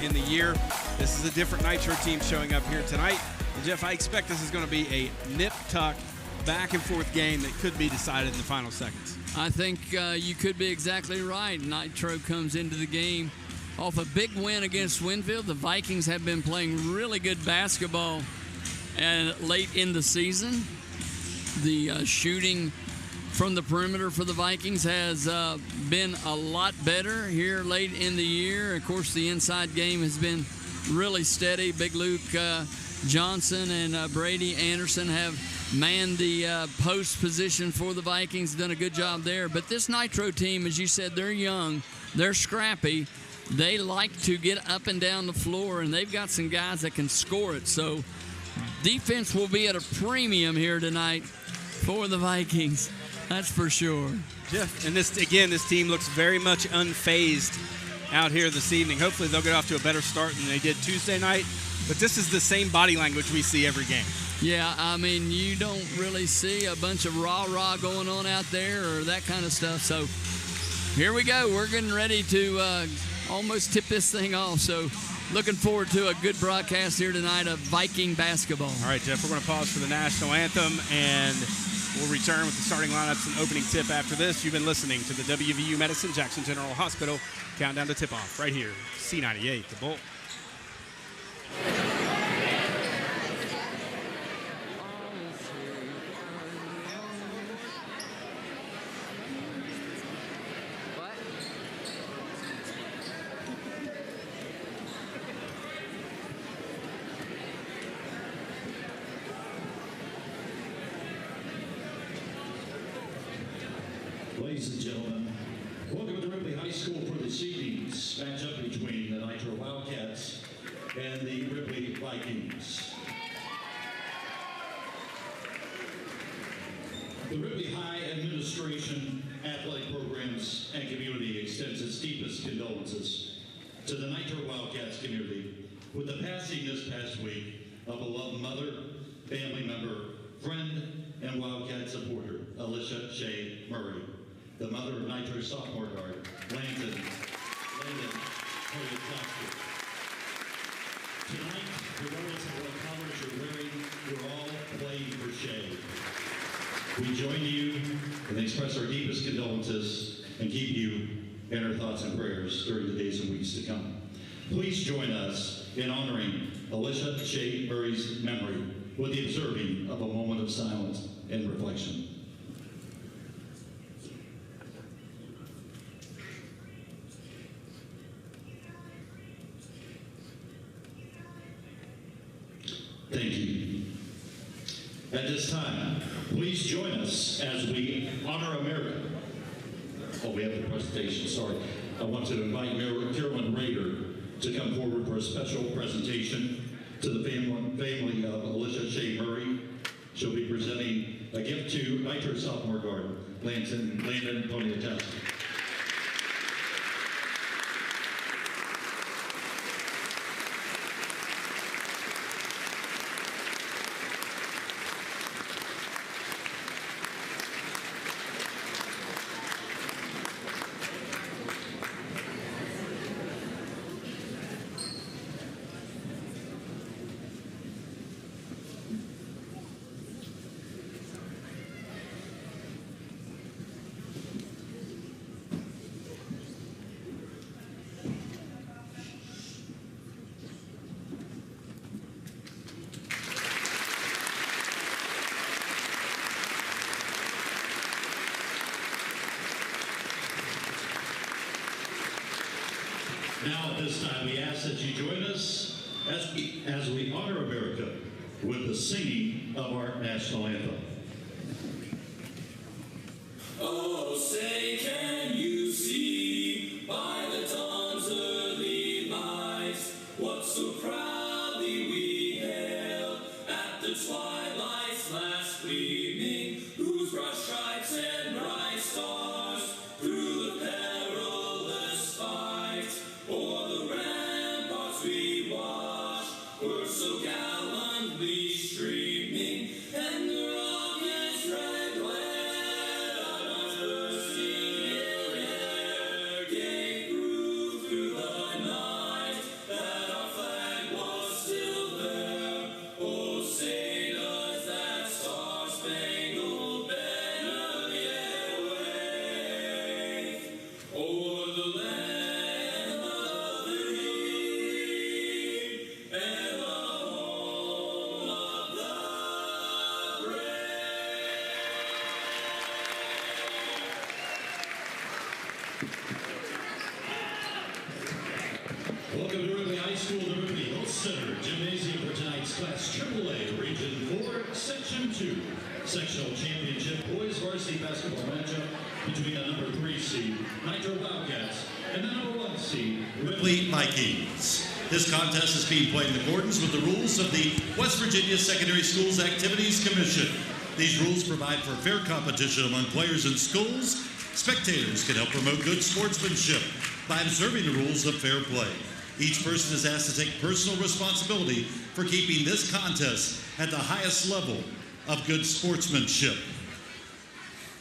in the year. This is a different Nitro team showing up here tonight. And Jeff, I expect this is going to be a nip-tuck, back-and-forth game that could be decided in the final seconds. I think you could be exactly right. Nitro comes into the game off a big win against Winfield. The Vikings have been playing really good basketball late in the season. The shooting from the perimeter for the Vikings has been a lot better here late in the year. Of course, the inside game has been really steady. Big Luke Johnson and Brady Anderson have manned the post position for the Vikings, done a good job there. But this Nitro team, as you said, they're young, they're scrappy. They like to get up and down the floor, and they've got some guys that can score it. So defense will be at a premium here tonight for the Vikings. That's for sure. Jeff, and this team looks very much unfazed out here this evening. Hopefully they'll get off to a better start than they did Tuesday night. But this is the same body language we see every game. Yeah, I mean, you don't really see a bunch of rah-rah going on out there or that kind of stuff. So here we go. We're getting ready to almost tip this thing off. So looking forward to a good broadcast here tonight of Viking basketball. All right, Jeff, we're going to pause for the national anthem, and we'll return with the starting lineups and opening tip after this. You've been listening to the WVU Medicine Jackson General Hospital countdown to tip-off right here, C98, The Bull. Ladies and gentlemen, welcome to Ripley High School for this evening's matchup between the Nitro Wildcats and the Ripley Vikings. The Ripley High administration, athletic programs, and community extends its deepest condolences to the Nitro Wildcats community with the passing this past week of a beloved mother, family member, friend, and Wildcat supporter, Alicia Shea Murray, the mother of Nitro sophomore guard, Landon Poyatowski. Tonight, regardless of what colors you're wearing, you're all playing for Shea. We join you and express our deepest condolences and keep you in our thoughts and prayers during the days and weeks to come. Please join us in honoring Alicia Shea Murray's memory with the observing of a moment of silence and reflection. Thank you. At this time, please join us as we honor America. Oh, we have the presentation, sorry. I want to invite Mayor Carolyn Rader to come forward for a special presentation to the family of Alicia Shea Murray. She'll be presenting a gift to Nitro sophomore guard, Landon Poyatowski. Now at this time, we ask that you join us as we honor America with the singing of our national anthem. Oh, say can you see by the dawn's early light what so proudly we hailed at the twilight's last gleaming, whose broad stripes and bright stars through the perilous fight o'er the ramparts we watched were so gallantly streaming, and the Welcome to Ripley High School, the Ripley Health Center Gymnasium for tonight's Class AAA Region 4, Section 2. Sectional Championship Boys Varsity Basketball matchup between the number 3 seed, Nitro Wildcats, and the number 1 seed, Ripley Vikings. This contest is being played in accordance with the rules of the West Virginia Secondary Schools Activities Commission. These rules provide for fair competition among players and schools. Spectators can help promote good sportsmanship by observing the rules of fair play. Each person is asked to take personal responsibility for keeping this contest at the highest level of good sportsmanship.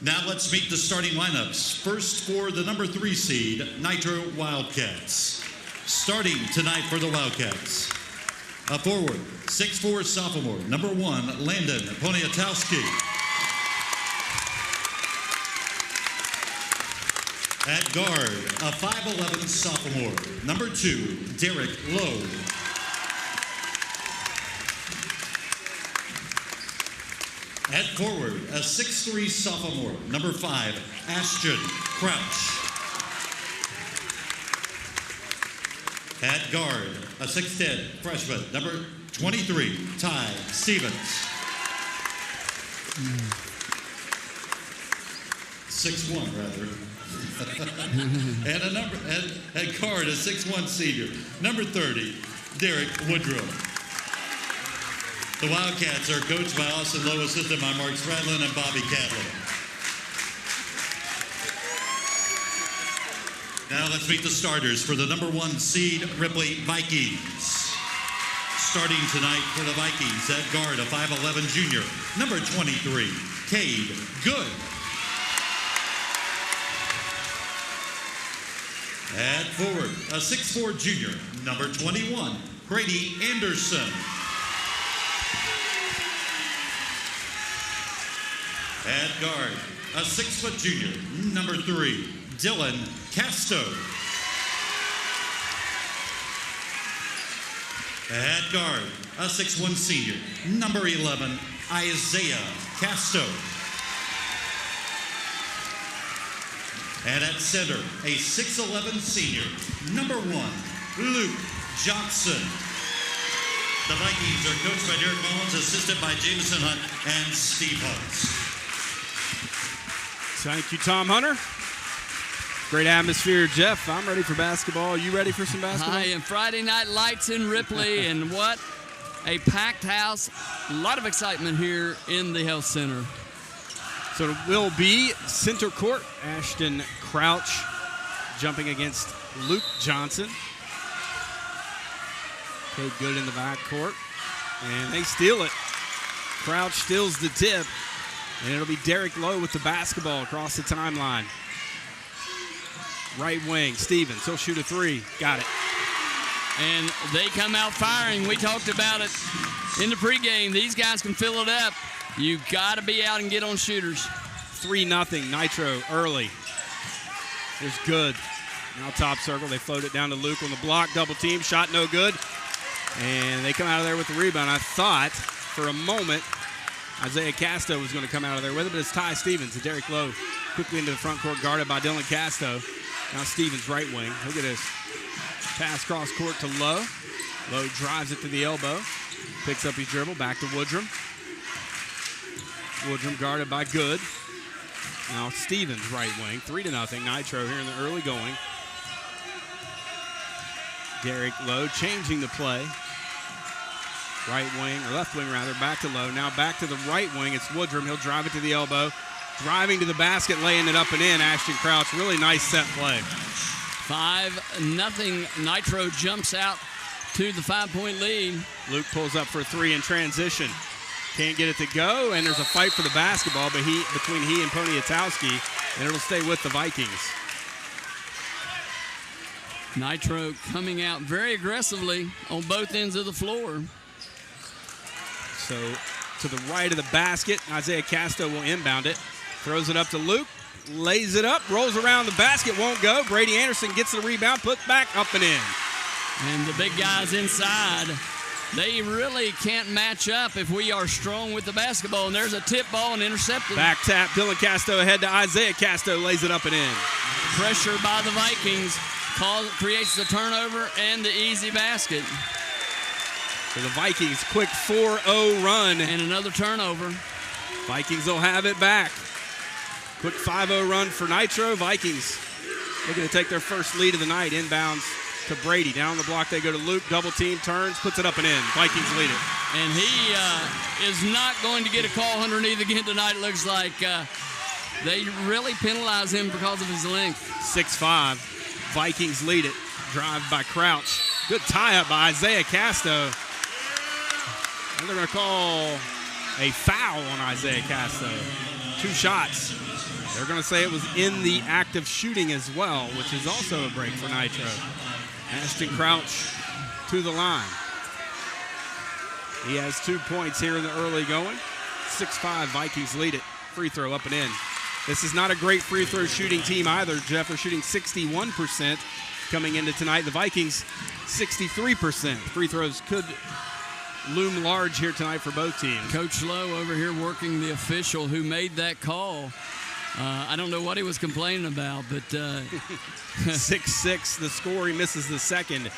Now let's meet the starting lineups. First for the number 3 seed, Nitro Wildcats. Starting tonight for the Wildcats. A forward, 6'4" sophomore, number 1, Landon Poniatowski. At guard, a 5'11" sophomore, number 2, Derek Lowe. At forward, a 6'3" sophomore, number 5, Ashton Crouch. At guard, a 6'10" freshman, number 23, Ty Stevens. 6'1", rather. And at guard, a 6'1" senior, number 30, Derek Woodrow. The Wildcats are coached by Austin Lowe, assisted by Mark Stradlin and Bobby Catlin. Now let's meet the starters for the number 1 seed, Ripley Vikings. Starting tonight for the Vikings, at guard, a 5'11" junior, number 23, Cade Good. At forward, a 6'4" junior, number 21, Brady Anderson. At guard, a 6' junior, number 3, Dylan Casto. At guard, a 6'1" senior, number 11, Isaiah Casto. And at center, a 6'11" senior, number 1, Luke Johnson. The Vikings are coached by Derek Mullins, assisted by Jameson Hunt and Steve Hunt. Thank you, Tom Hunter. Great atmosphere, Jeff. I'm ready for basketball. Are you ready for some basketball? I am. Friday night lights in Ripley, and what a packed house. A lot of excitement here in the Health Center. So it will be center court. Ashton Crouch jumping against Luke Johnson. Okay, good in the back court. And they steal it. Crouch steals the tip. And it'll be Derek Lowe with the basketball across the timeline. Right wing, Stevens. He'll shoot a 3. Got it. And they come out firing. We talked about it in the pregame. These guys can fill it up. You got to be out and get on shooters. 3-0 Nitro early. Here's Good. Now top circle. They float it down to Luke on the block. Double team. Shot no good. And they come out of there with the rebound. I thought for a moment Isaiah Casto was going to come out of there with it, but it's Ty Stevens and Derek Lowe quickly into the front court, guarded by Dylan Casto. Now Stevens right wing. Look at this. Pass cross court to Lowe. Lowe drives it to the elbow. Picks up his dribble. Back to Woodrum. Woodrum guarded by Good. Now Stevens right wing. 3-0 Nitro here in the early going. Derek Lowe changing the play. Right wing, or left wing rather, back to Lowe. Now back to the right wing. It's Woodrum. He'll drive it to the elbow. Driving to the basket, laying it up and in. Ashton Crouch, really nice set play. 5-0. Nitro jumps out to the 5-point lead. Luke pulls up for a 3 in transition. Can't get it to go, and there's a fight for the basketball between he and Poniatowski, and it'll stay with the Vikings. Nitro coming out very aggressively on both ends of the floor. So to the right of the basket, Isaiah Casto will inbound it. Throws it up to Luke, lays it up, rolls around the basket, won't go. Brady Anderson gets the rebound, put back, up and in. And the big guys inside, they really can't match up if we are strong with the basketball. And there's a tip ball and intercepted. Back tap, Dylan Casto ahead to Isaiah Casto, lays it up and in. pressure by the Vikings creates the turnover and the easy basket. So the Vikings, quick 4-0 run. And another turnover. Vikings will have it back. Quick 5-0 run for Nitro. Vikings looking to take their first lead of the night. Inbounds to Brady. Down on the block they go to Luke. Double team, turns, puts it up and in. Vikings lead it. And he is not going to get a call underneath again tonight. It looks like they really penalize him because of his length. 6-5. Vikings lead it. Drive by Crouch. Good tie-up by Isaiah Casto. And they're going to call a foul on Isaiah Casto. 2 shots. They're going to say it was in the act of shooting as well, which is also a break for Nitro. Ashton Crouch to the line. He has 2 points here in the early going. 6-5, Vikings lead it. Free throw up and in. This is not a great free throw shooting team either. Jeff are shooting 61% coming into tonight. The Vikings, 63%. Free throws could loom large here tonight for both teams. Coach Lowe over here working the official who made that call. I don't know what he was complaining about, but 6-6 the score. He misses the second.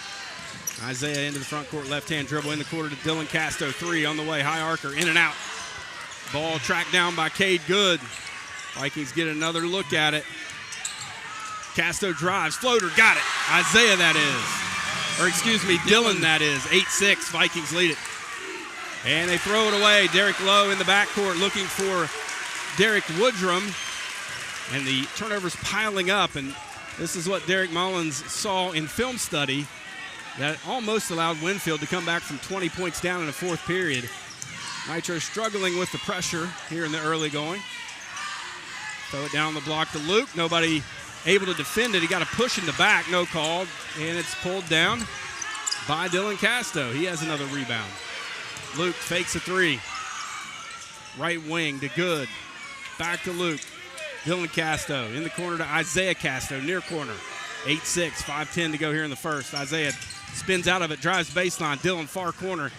Isaiah into the front court, left-hand dribble in the quarter to Dylan Casto. 3 on the way. High arcer, in and out. Ball tracked down by Cade Good. Vikings get another look at it. Casto drives, floater, got it. Isaiah, that is. Or excuse me, Dylan, that is. 8-6, Vikings lead it. And they throw it away. Derek Lowe in the backcourt looking for Derek Woodrum. And the turnovers piling up. And this is what Derek Mullins saw in film study that almost allowed Winfield to come back from 20 points down in the fourth period. Nitro struggling with the pressure here in the early going. Throw it down the block to Luke. Nobody able to defend it. He got a push in the back, no call. And it's pulled down by Dylan Casto. He has another rebound. Luke fakes a 3. Right wing to Good. Back to Luke. Dylan Casto in the corner to Isaiah Casto, near corner. 8-6, 5:10 to go here in the first. Isaiah spins out of it, drives baseline. Dylan far corner.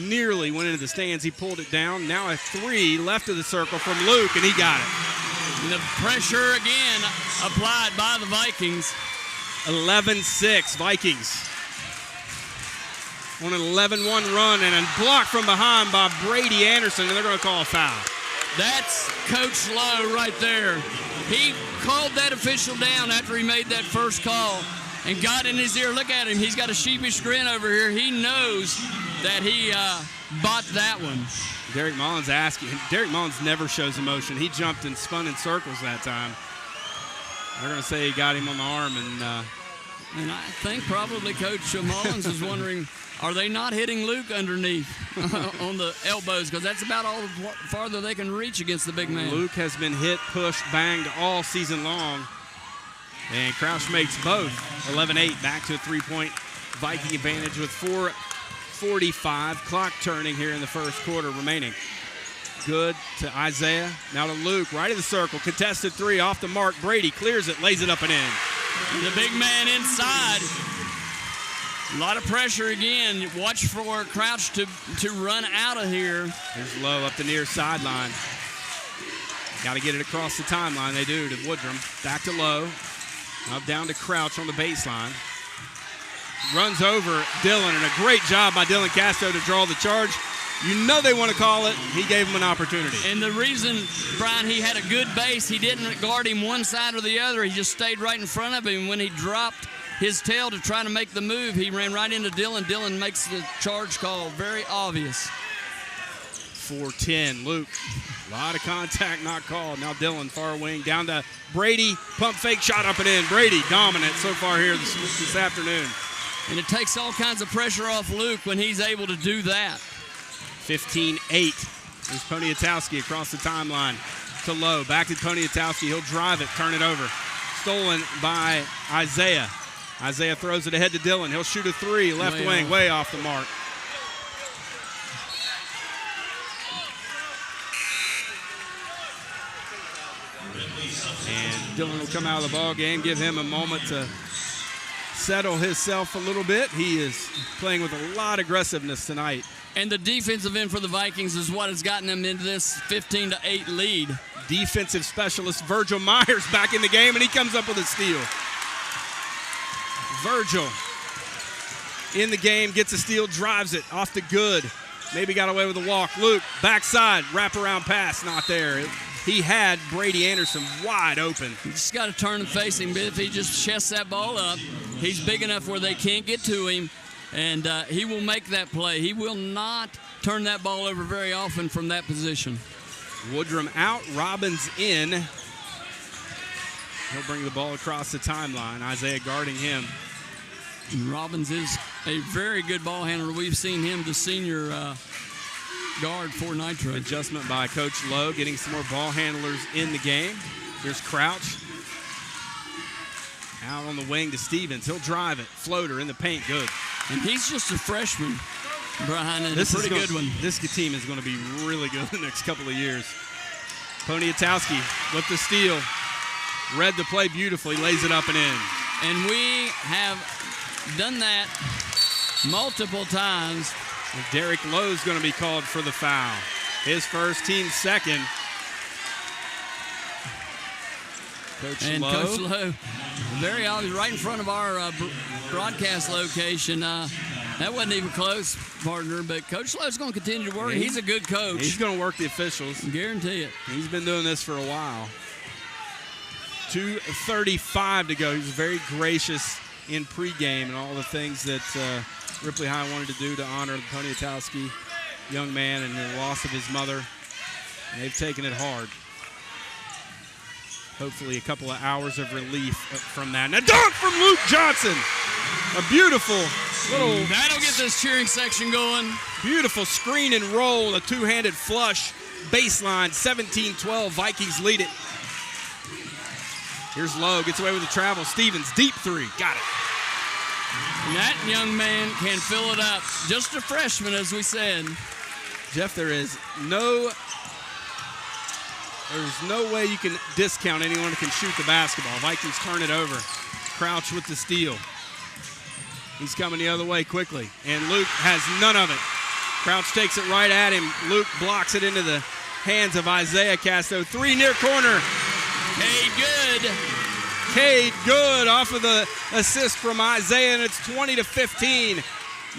Nearly went into the stands. He pulled it down. Now a 3 left of the circle from Luke, and he got it. And the pressure again applied by the Vikings. 11-6 Vikings. On an 11-1 run and a block from behind by Brady Anderson, and they're going to call a foul. That's Coach Lowe right there. He called that official down after he made that first call and got in his ear. Look at him. He's got a sheepish grin over here. He knows that he bought that one. Derek Mullins asking. Derek Mullins never shows emotion. He jumped and spun in circles that time. They're going to say he got him on the arm. And I think probably Coach Mullins is wondering, are they not hitting Luke underneath on the elbows? Because that's about all farther they can reach against the big man. Luke has been hit, pushed, banged all season long. And Crouch makes both. 11-8, back to a 3-point Viking advantage with 4:45. Clock turning here in the first quarter remaining. Good to Isaiah. Now to Luke, right of the circle. Contested 3 off the mark. Brady clears it, lays it up and in. The big man inside. A lot of pressure again. Watch for Crouch to run out of here. Here's Lowe up the near sideline. Got to get it across the timeline. They do to Woodrum. Back to Lowe. Up down to Crouch on the baseline. Runs over Dylan, and a great job by Dylan Casto to draw the charge. You know they want to call it. He gave him an opportunity. And the reason, Brian, he had a good base, he didn't guard him one side or the other. He just stayed right in front of him. When he dropped his tail to try to make the move, he ran right into Dylan. Dylan makes the charge call very obvious. 4-10, Luke. A lot of contact not called. Now Dylan, far wing, down to Brady. Pump fake, shot up and in. Brady dominant so far here this afternoon. And it takes all kinds of pressure off Luke when he's able to do that. 15-8. There's Poniatowski across the timeline to Lowe. Back to Poniatowski. He'll drive it, turn it over. Stolen by Isaiah. Isaiah throws it ahead to Dylan. He'll shoot a 3, left wing, way off the mark. And Dylan will come out of the ball game, give him a moment to settle himself a little bit. He is playing with a lot of aggressiveness tonight. And the defensive end for the Vikings is what has gotten them into this 15-8 lead. defensive specialist Virgil Myers back in the game, and he comes up with a steal. Virgil in the game, gets a steal, drives it off to Good. Maybe got away with a walk. Luke, backside, wraparound pass, not there. He had Brady Anderson wide open. You just got to turn and face him. If he just chests that ball up, he's big enough where they can't get to him, and he will make that play. He will not turn that ball over very often from that position. Woodrum out, Robbins in. He'll bring the ball across the timeline. Isaiah guarding him. Robbins is a very good ball handler. We've seen him, the senior guard for Nitro. Adjustment by Coach Lowe, getting some more ball handlers in the game. Here's Crouch. Out on the wing to Stevens. He'll drive it. Floater in the paint. Good. And he's just a freshman, Brian, and This a pretty good one. This team is going to be really good the next couple of years. Poniatowski with the steal. Read the play beautifully. Lays it up and in. And we have done that multiple times. And Derek Lowe's going to be called for the foul. His first, team's second. Coach Lowe, very obvious, right in front of our broadcast location. That wasn't even close, partner, but Coach Lowe's going to continue to work. He's a good coach. He's going to work the officials. Guarantee it. He's been doing this for a while. 2:35 to go. He was very gracious in pregame and all the things that Ripley High wanted to do to honor the Poniatowski young man and the loss of his mother. And they've taken it hard. Hopefully a couple of hours of relief from that. And a dunk from Luke Johnson. A beautiful little... That'll get this cheering section going. Beautiful screen and roll, a two-handed flush. Baseline, 17-12. Vikings lead it. Here's Lowe, gets away with the travel. Stevens, deep three. Got it. And that young man can fill it up. Just a freshman, as we said. Jeff, there's no way you can discount anyone who can shoot the basketball. Vikings turn it over. Crouch with the steal. He's coming the other way quickly, and Luke has none of it. Crouch takes it right at him. Luke blocks it into the hands of Isaiah Casto. Three near corner. Cade Good off of the assist from Isaiah, and it's 20-15.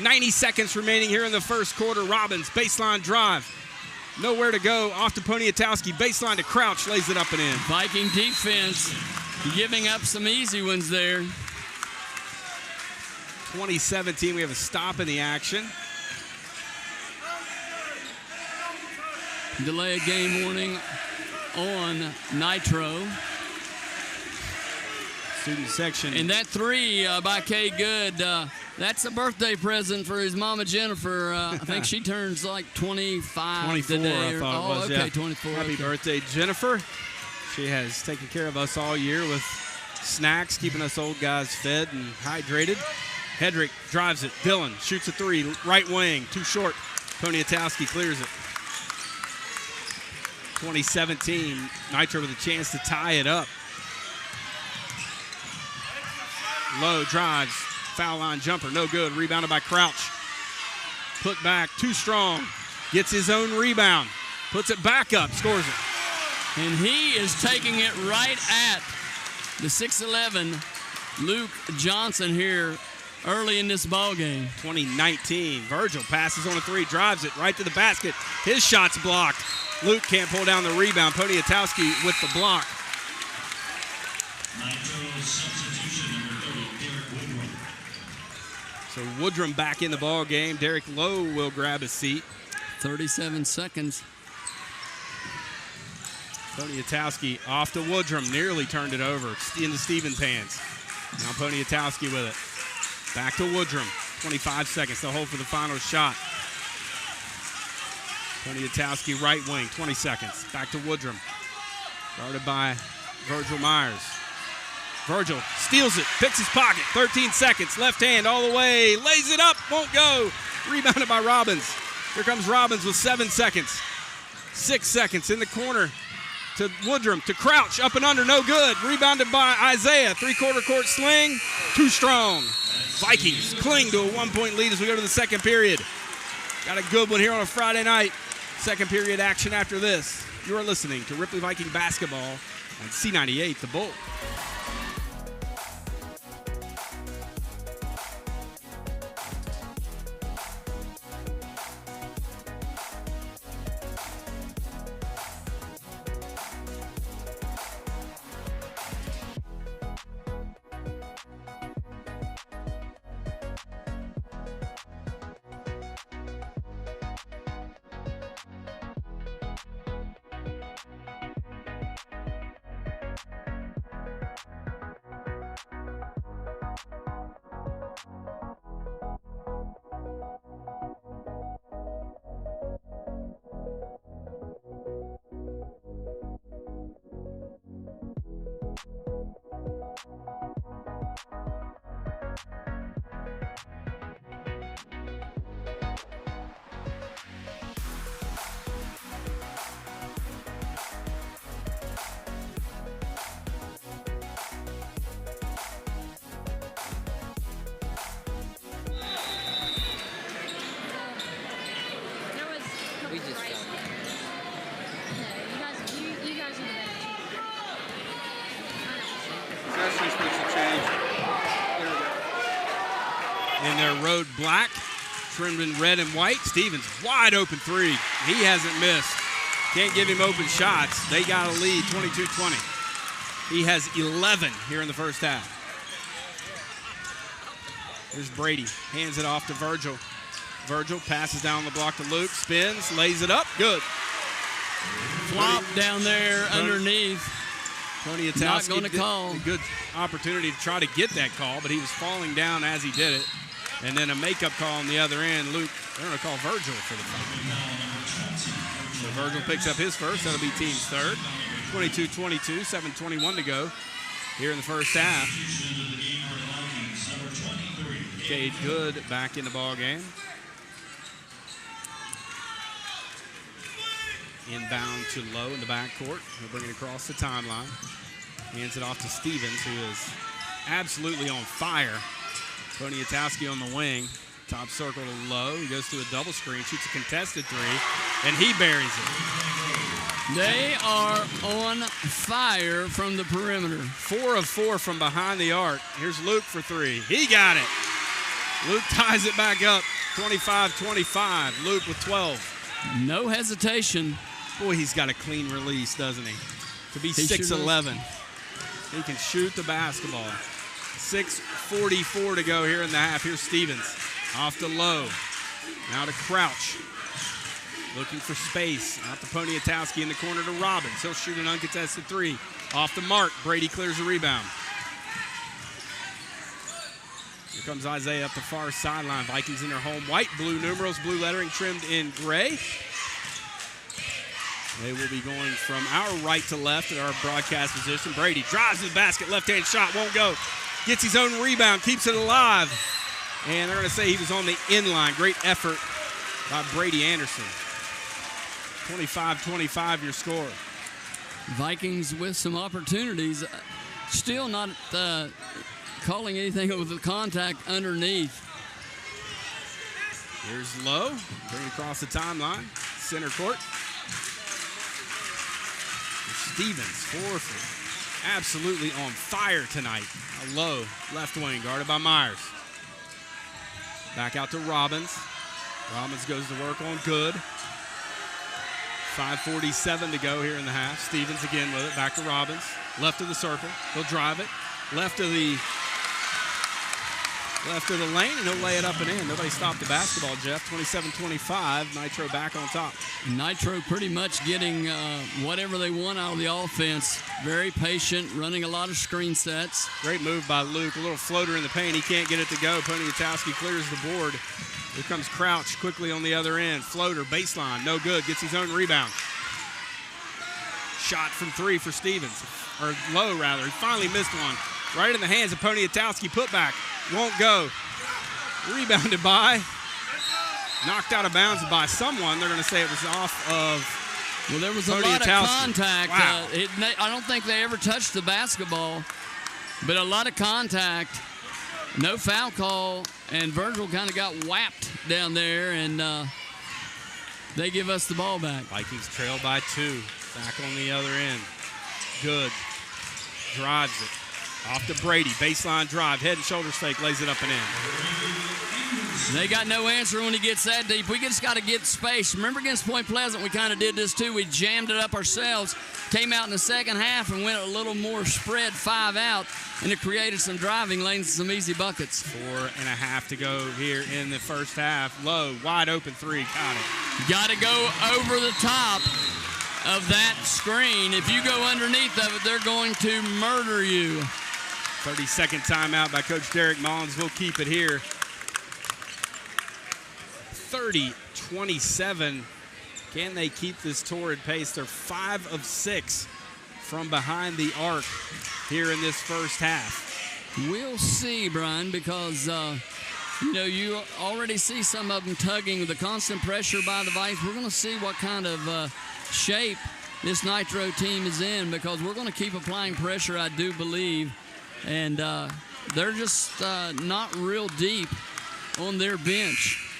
90 seconds remaining here in the first quarter. Robbins, baseline drive. Nowhere to go. Off to Poniatowski. Baseline to Crouch. Lays it up and in. Viking defense giving up some easy ones there. 2017. We have a stop in the action. Delay of game warning on Nitro. Student section. And that three by Kay Good, that's a birthday present for his mama Jennifer. I think she turns like 25 24, today. I thought it was. Okay, yeah. 24. Happy birthday, Jennifer. She has taken care of us all year with snacks, keeping us old guys fed and hydrated. Hedrick drives it. Dillon shoots a three. Right wing. Too short. Poniatowski clears it. 2017. Nitro with a chance to tie it up. Lowe drives. Foul line jumper. No good. Rebounded by Crouch. Put back. Too strong. Gets his own rebound. Puts it back up. Scores it. And he is taking it right at the 6'11" Luke Johnson here early in this ball game. 2019. Virgil passes on a three. Drives it right to the basket. His shot's blocked. Luke can't pull down the rebound. Poniatowski with the block. So Woodrum back in the ball game. Derek Lowe will grab a seat. 37 seconds. Poniatowski off to Woodrum. Nearly turned it over into Stevens' hands. Now Poniatowski with it. Back to Woodrum. 25 seconds to hold for the final shot. Poniatowski right wing. 20 seconds. Back to Woodrum. Guarded by Virgil Myers. Virgil steals it, picks his pocket, 13 seconds, left hand all the way, lays it up, won't go. Rebounded by Robbins. Here comes Robbins with 7 seconds. 6 seconds in the corner to Woodrum, to Crouch, up and under, no good. Rebounded by Isaiah, three-quarter court sling, too strong. Vikings cling to a 1-point lead as we go to the second period. Got a good one here on a Friday night. Second period action after this. You are listening to Ripley Viking basketball on C98, The Bull. We just felt that. No, you guys are the better team. Possession supposed to change. In their road black, trimmed in red and white. Stevens, wide open three. He hasn't missed. Can't give him open shots. They got a lead, 22-20. He has 11 here in the first half. Here's Brady, hands it off to Virgil. Virgil passes down the block to Luke, spins, lays it up, good. Flop down there underneath. Tony Not going to call. A good opportunity to try to get that call, but he was falling down as he did it. And then a makeup call on the other end. Luke, they're going to call Virgil for the foul. So Virgil picks up his first. That'll be team's third. 22-22, 7:21 to go here in the first half. Cade Good back in the ball game. Inbound to Lowe in the backcourt. He'll bring it across the timeline. Hands it off to Stevens, who is absolutely on fire. Poniatowski on the wing. Top circle to Lowe. He goes to a double screen, shoots a contested three, and he buries it. They are on fire from the perimeter. 4 of 4 from behind the arc. Here's Luke for three. He got it. Luke ties it back up. 25-25. Luke with 12. No hesitation. Boy, he's got a clean release, doesn't he? To be He 6'11". He can shoot the basketball. 6:44 to go here in the half. Here's Stevens. Off to Lowe. Now to Crouch. Looking for space. Out to Poniatowski in the corner to Robbins. He'll shoot an uncontested three. Off the mark. Brady clears the rebound. Here comes Isaiah up the far sideline. Vikings in their home white, blue numerals, blue lettering trimmed in gray. They will be going from our right to left at our broadcast position. Brady drives to the basket, left-hand shot, won't go. Gets his own rebound, keeps it alive. And they're going to say he was on the inline. Great effort by Brady Anderson. 25-25 your score. Vikings with some opportunities. Still not calling anything with the contact underneath. Here's Lowe. Bring it across the timeline. Center court. Stevens, 4 for absolutely on fire tonight. Lowe, left wing, guarded by Myers. Back out to Robbins. Robbins goes to work on Good. 5:47 to go here in the half. Stevens again with it. Back to Robbins. Left of the circle. He'll drive it. Left of the lane, and he'll lay it up and in. Nobody stopped the basketball, Jeff. 27-25. Nitro back on top. Nitro pretty much getting whatever they want out of the offense. Very patient, running a lot of screen sets. Great move by Luke. A little floater in the paint. He can't get it to go. Poniatowski clears the board. Here comes Crouch quickly on the other end. Floater, baseline, no good. Gets his own rebound. Shot from three for Stevens. Or Lowe, rather. He finally missed one. Right in the hands of Poniatowski. Putback. Won't go. Rebounded by. Knocked out of bounds by someone. They're going to say it was off of Well, there was a lot of contact. Wow. I don't think they ever touched the basketball, but a lot of contact. No foul call, and Virgil kind of got whapped down there, and they give us the ball back. Vikings trail by 2. Back on the other end. Good. Drives it. Off to Brady. Baseline drive. Head and shoulders fake. Lays it up and in. They got no answer when he gets that deep. We just got to get space. Remember against Point Pleasant, we kind of did this too. We jammed it up ourselves. Came out in the second half and went a little more spread 5 out, and it created some driving lanes and some easy buckets. 4.5 to go here in the first half. Low, wide open 3. Got it. Got to go over the top of that screen. If you go underneath of it, they're going to murder you. 30-second timeout by Coach Derek Mullins. We'll keep it here. 30-27. Can they keep this torrid pace? They're 5 of 6 from behind the arc here in this first half. We'll see, Brian, because you already see some of them tugging with the constant pressure by the Vikes. We're going to see what kind of shape this Nitro team is in, because we're going to keep applying pressure, I do believe. And they're just not real deep on their bench.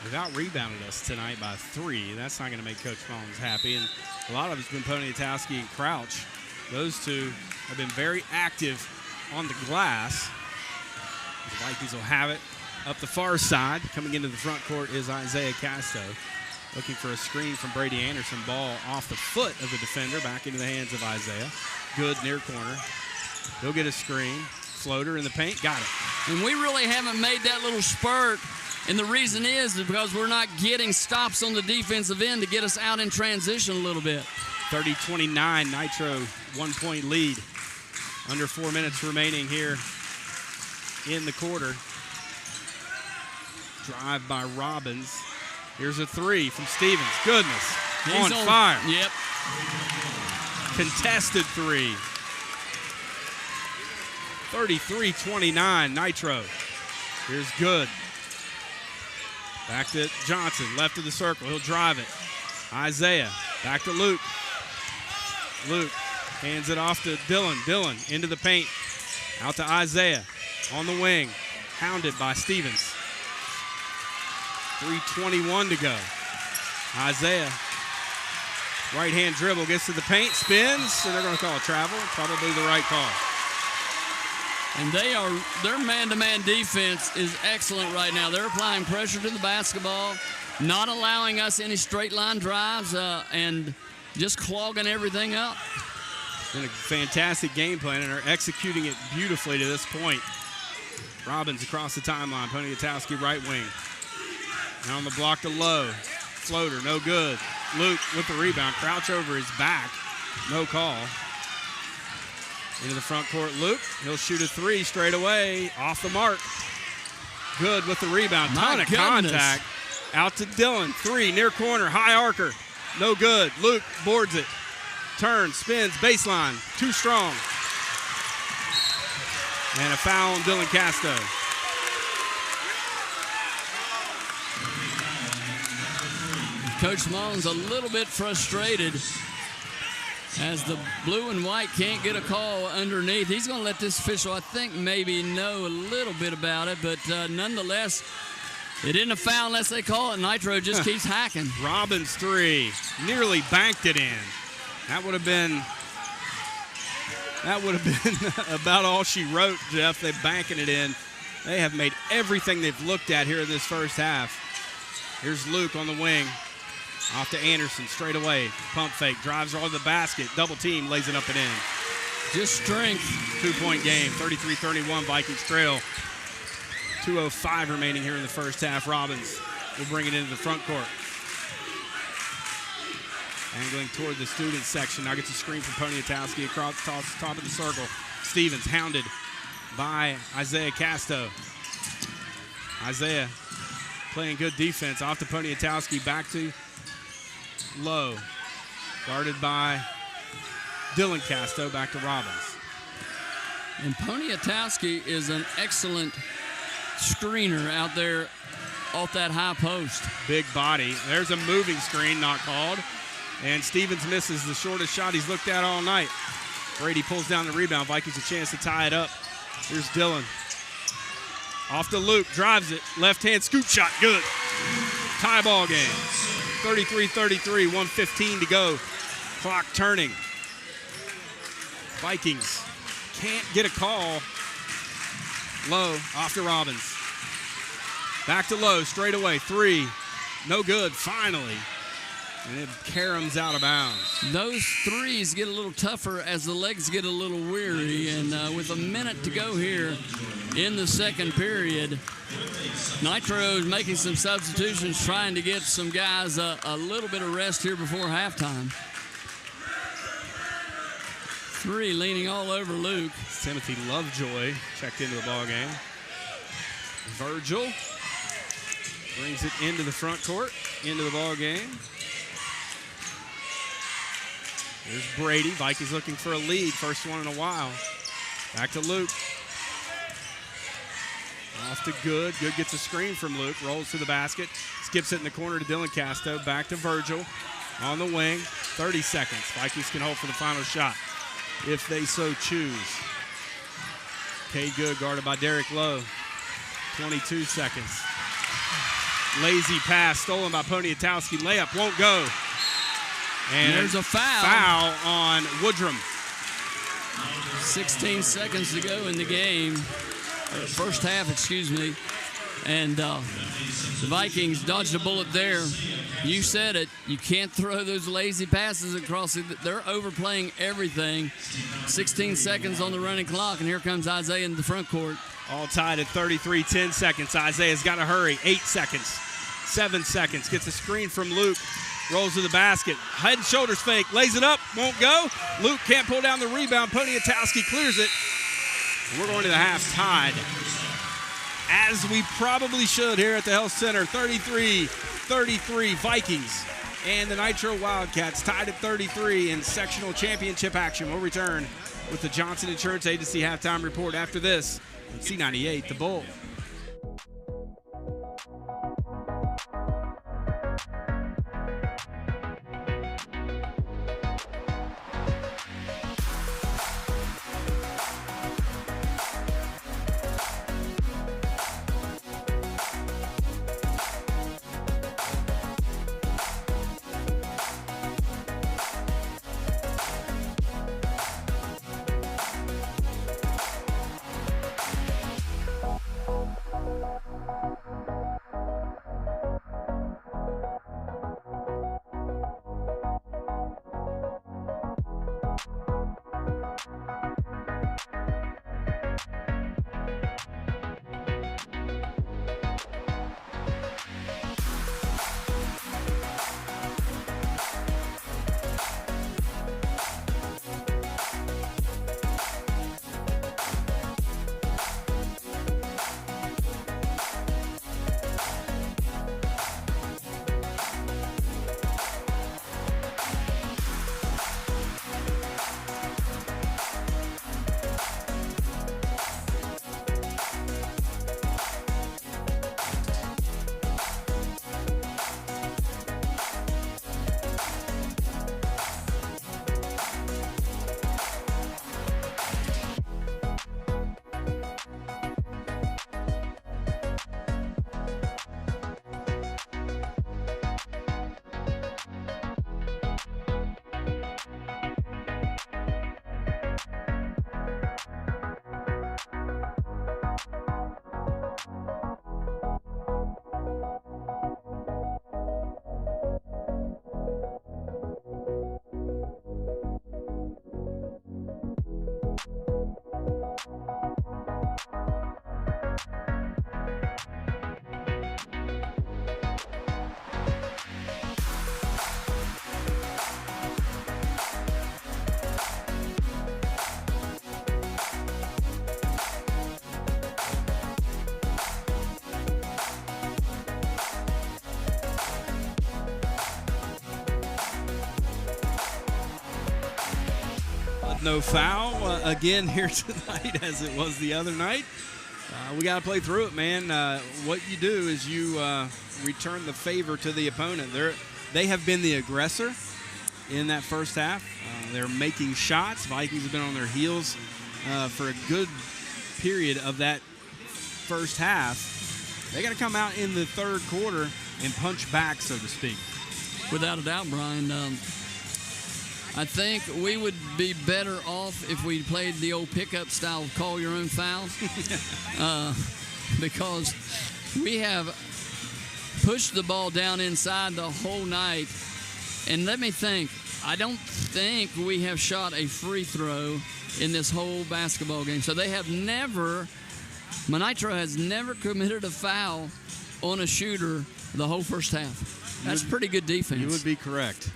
They've out-rebounded us tonight by 3. That's not going to make Coach Mullins happy. And a lot of it's been Poniatowski and Crouch. Those two have been very active on the glass. The Vikings will have it up the far side. Coming into the front court is Isaiah Casto. Looking for a screen from Brady Anderson. Ball off the foot of the defender. Back into the hands of Isaiah. Good near corner. He'll get a screen. Floater in the paint. Got it. And we really haven't made that little spurt. And the reason is because we're not getting stops on the defensive end to get us out in transition a little bit. 30-29, Nitro 1-point lead. Under 4 minutes remaining here in the quarter. Drive by Robbins. Here's a 3 from Stevens. Goodness. He's on fire. Yep. Contested 3. 33-29, Nitro. Here's Good. Back to Johnson, left of the circle. He'll drive it. Isaiah, back to Luke. Luke hands it off to Dylan. Dylan into the paint. Out to Isaiah on the wing. Hounded by Stevens. 3:21 to go. Isaiah, right-hand dribble, gets to the paint, spins, and they're going to call a travel. Probably the right call. And their man-to-man defense is excellent right now. They're applying pressure to the basketball, not allowing us any straight-line drives, and just clogging everything up. It's been a fantastic game plan, and are executing it beautifully to this point. Robbins across the timeline, Poniatowski right wing. Now on the block to Low. Floater, no good. Luke with the rebound. Crouch over his back. No call. Into the front court, Luke. He'll shoot a 3 straight away. Off the mark. Good with the rebound. Ton of contact. Out to Dylan. 3 near corner. High arcer. No good. Luke boards it. Turns, spins, baseline. Too strong. And a foul on Dylan Casto. Coach Mullins a little bit frustrated as the blue and white can't get a call underneath. He's going to let this official, I think, maybe know a little bit about it, but nonetheless, it isn't a foul unless they call it. Nitro just keeps hacking. Robbins 3, nearly banked it in. That would have been about all she wrote, Jeff. They're banking it in. They have made everything they've looked at here in this first half. Here's Luke on the wing. Off to Anderson, straight away. Pump fake, drives all to the basket. Double team, lays it up and in. Just strength. 2-point game, 33-31, Vikings trail. 2:05 remaining here in the first half. Robbins will bring it into the front court. Angling toward the student section. Now gets a screen from Poniatowski across top of the circle. Stevens hounded by Isaiah Casto. Isaiah playing good defense. Off to Poniatowski, back to Low. Guarded by Dylan Casto, back to Robbins. And Poniatowski is an excellent screener out there off that high post. Big body. There's a moving screen, not called. And Stevens misses the shortest shot he's looked at all night. Brady pulls down the rebound. Vikings a chance to tie it up. Here's Dylan. Off to Luke, drives it. Left hand scoop shot, good. Tie ball game. 33-33, 1:15 to go. Clock turning. Vikings can't get a call. Lowe off to Robbins. Back to Lowe, straight away. 3, no good, finally. And it caroms out of bounds. Those threes get a little tougher as the legs get a little weary. And with a minute to go here in the second period, Nitro is making some substitutions, trying to get some guys a little bit of rest here before halftime. 3 leaning all over Luke. Timothy Lovejoy checked into the ball game. Virgil brings it into the front court, into the ball game. There's Brady. Vikings looking for a lead. First one in a while. Back to Luke. Off to Good. Good gets a screen from Luke. Rolls to the basket. Skips it in the corner to Dylan Casto. Back to Virgil. On the wing. 30 seconds. Vikings can hold for the final shot if they so choose. Cade Good guarded by Derek Lowe. 22 seconds. Lazy pass stolen by Poniatowski. Layup won't go. And there's a foul. Foul on Woodrum. 16 seconds to go in the game. First half, excuse me. And the Vikings dodged a bullet there. You said it. You can't throw those lazy passes across it. They're overplaying everything. 16 seconds on the running clock, and here comes Isaiah in the front court. All tied at 33, 10 seconds. Isaiah's got to hurry. 8 seconds. 7 seconds. Gets a screen from Luke. Rolls to the basket. Head and shoulders fake. Lays it up. Won't go. Luke can't pull down the rebound. Poniatowski clears it. We're going to the half tied, as we probably should here at the Health Center. 33-33 Vikings and the Nitro Wildcats tied at 33 in sectional championship action. We'll return with the Johnson Insurance Agency halftime report after this on C98, The Bull. No foul again here tonight as it was the other night. We got to play through it, man. What you do is you return the favor to the opponent. They have been the aggressor in that first half. They're making shots. Vikings have been on their heels for a good period of that first half. They got to come out in the third quarter and punch back, so to speak. without a doubt, Brian. I think we would be better off if we played the old pickup style of call your own fouls, because we have pushed the ball down inside the whole night. And let me think, I don't think we have shot a free throw in this whole basketball game. So they have never, Nitro has never committed a foul on a shooter the whole first half. That's pretty good defense. You would be correct.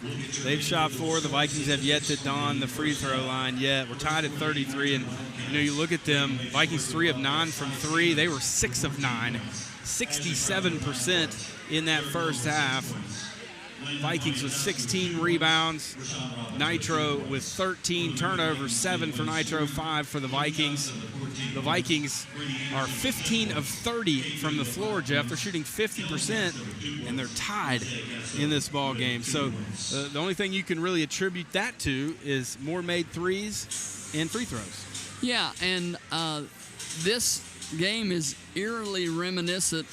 They've shot 4. The Vikings have yet to don the free throw line yet. We're tied at 33, and you look at them. Vikings 3 of 9 from 3. They were 6 of 9, 67% in that first half. Vikings with 16 rebounds. Nitro with 13 turnovers, 7 for Nitro, 5 for the Vikings. The Vikings are 15 of 30 from the floor, Jeff. They're shooting 50%, and they're tied in this ball game. So the only thing you can really attribute that to is more made threes and free throws. Yeah, and this game is eerily reminiscent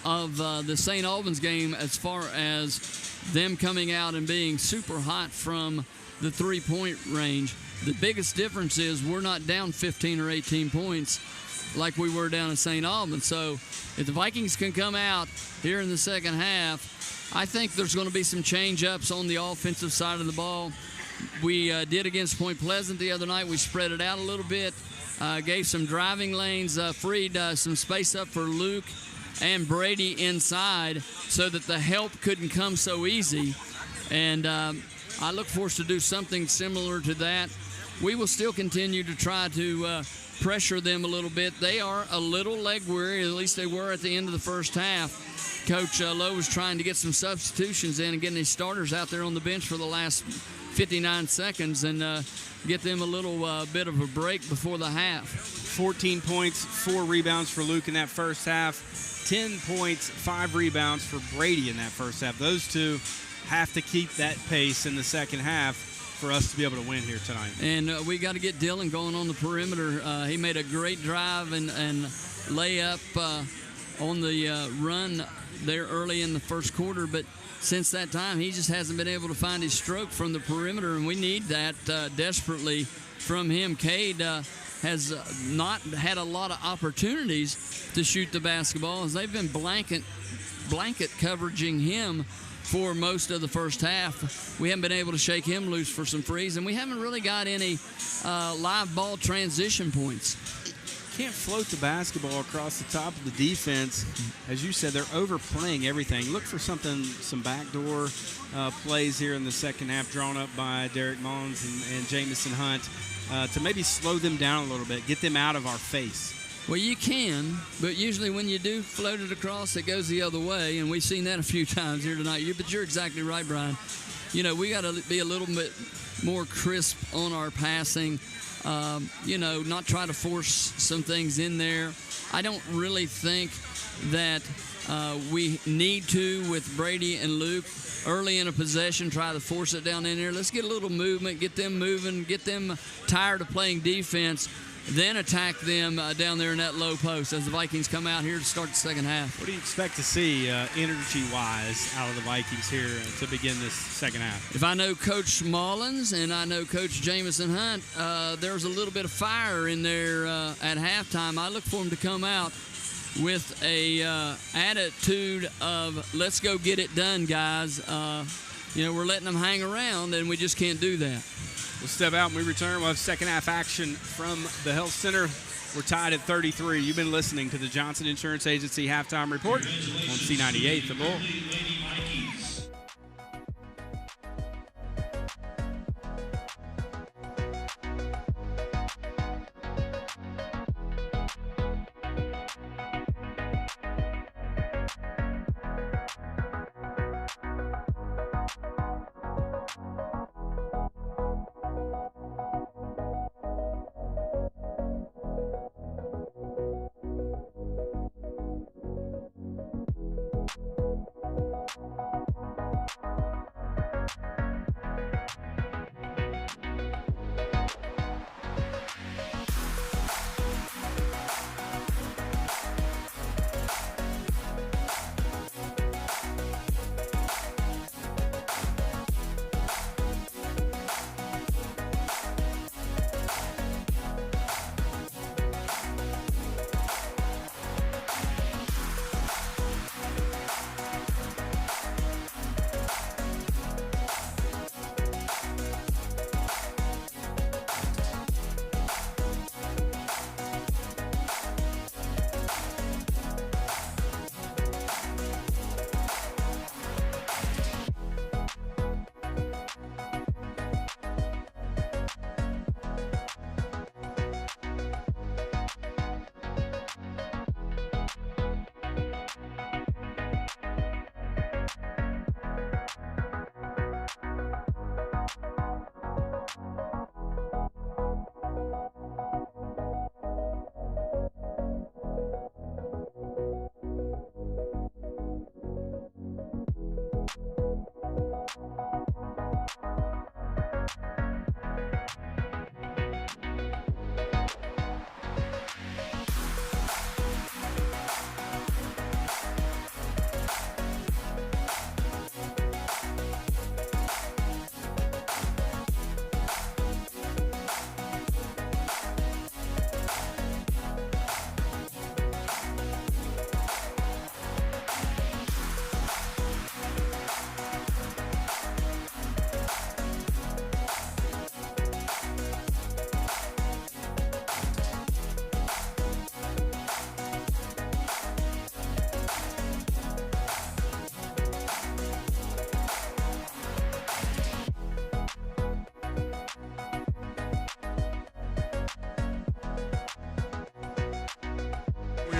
of the St. Albans game as far as them coming out and being super hot from the three-point range. The biggest difference is we're not down 15 or 18 points like we were down in St. Albans. So if the Vikings can come out here in the second half, I think there's going to be some change-ups on the offensive side of the ball. We did against Point Pleasant the other night. We spread it out a little bit, gave some driving lanes, freed some space up for Luke and Brady inside so that the help couldn't come so easy. And I look for us to do something similar to that. We will still continue to try to pressure them a little bit. They are a little leg weary, at least they were at the end of the first half. Coach Lowe was trying to get some substitutions in and getting his starters out there on the bench for the last 59 seconds and get them a little bit of a break before the half. 14 points, 4 rebounds for Luke in that first half. 10 points, 5 rebounds for Brady in that first half. Those two have to keep that pace in the second half for us to be able to win here tonight. And we got to get Dylan going on the perimeter. He made a great drive and layup on the run there early in the first quarter, but since that time, he just hasn't been able to find his stroke from the perimeter, and we need that desperately from him. Cade has not had a lot of opportunities to shoot the basketball, as they've been blanket coveraging him for most of the first half. We haven't been able to shake him loose for some frees, and we haven't really got any live ball transition points. Can't float the basketball across the top of the defense. As you said, they're overplaying everything. Look for some backdoor plays here in the second half drawn up by Derek Mullins and Jamison Hunt to maybe slow them down a little bit, get them out of our face. Well, you can, but usually when you do float it across, it goes the other way, and we've seen that a few times here tonight. But you're exactly right, Brian. You know, we got to be a little bit more crisp on our passing. Not try to force some things in there. I don't really think that we need to, with Brady and Luke, early in a possession, try to force it down in there. Let's get a little movement, get them moving, get them tired of playing defense, then attack them down there in that low post as the Vikings come out here to start the second half. What do you expect to see energy-wise out of the Vikings here to begin this second half? If I know Coach Mullins and I know Coach Jamison Hunt, there's a little bit of fire in there at halftime. I look for them to come out with a attitude of, let's go get it done, guys. We're letting them hang around, and we just can't do that. We'll step out and we return. We'll have second half action from the Health Center. We're tied at 33. You've been listening to the Johnson Insurance Agency Halftime Report on C98, The Bull.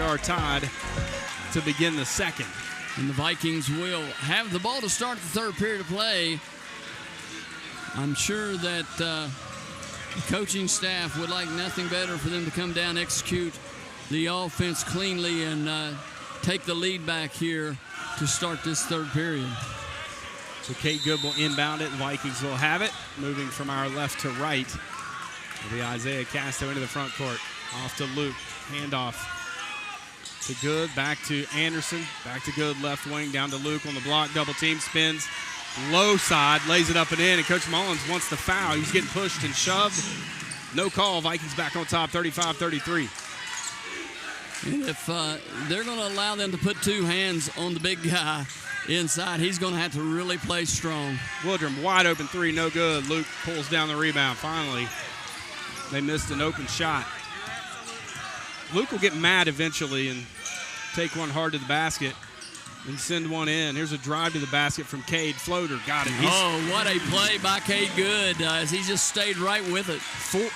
are tied to begin the second. And the Vikings will have the ball to start the third period of play. I'm sure that the coaching staff would like nothing better for them to come down, execute the offense cleanly, and take the lead back here to start this third period. So Cade Good will inbound it. The Vikings will have it. Moving from our left to right will be Isaiah Casto into the front court. Off to Luke. Handoff to Good. Back to Anderson. Back to Good. Left wing down to Luke on the block. Double team. Spins. Low side. Lays it up and in. And Coach Mullins wants the foul. He's getting pushed and shoved. No call. Vikings back on top 35-33. And if they're going to allow them to put two hands on the big guy inside, he's going to have to really play strong. Woodrum, wide open three, no good. Luke pulls down the rebound. Finally, they missed an open shot. Luke will get mad eventually and take one hard to the basket and send one in. Here's a drive to the basket from Cade. Floater, got it. What a play by Cade Good as he just stayed right with it.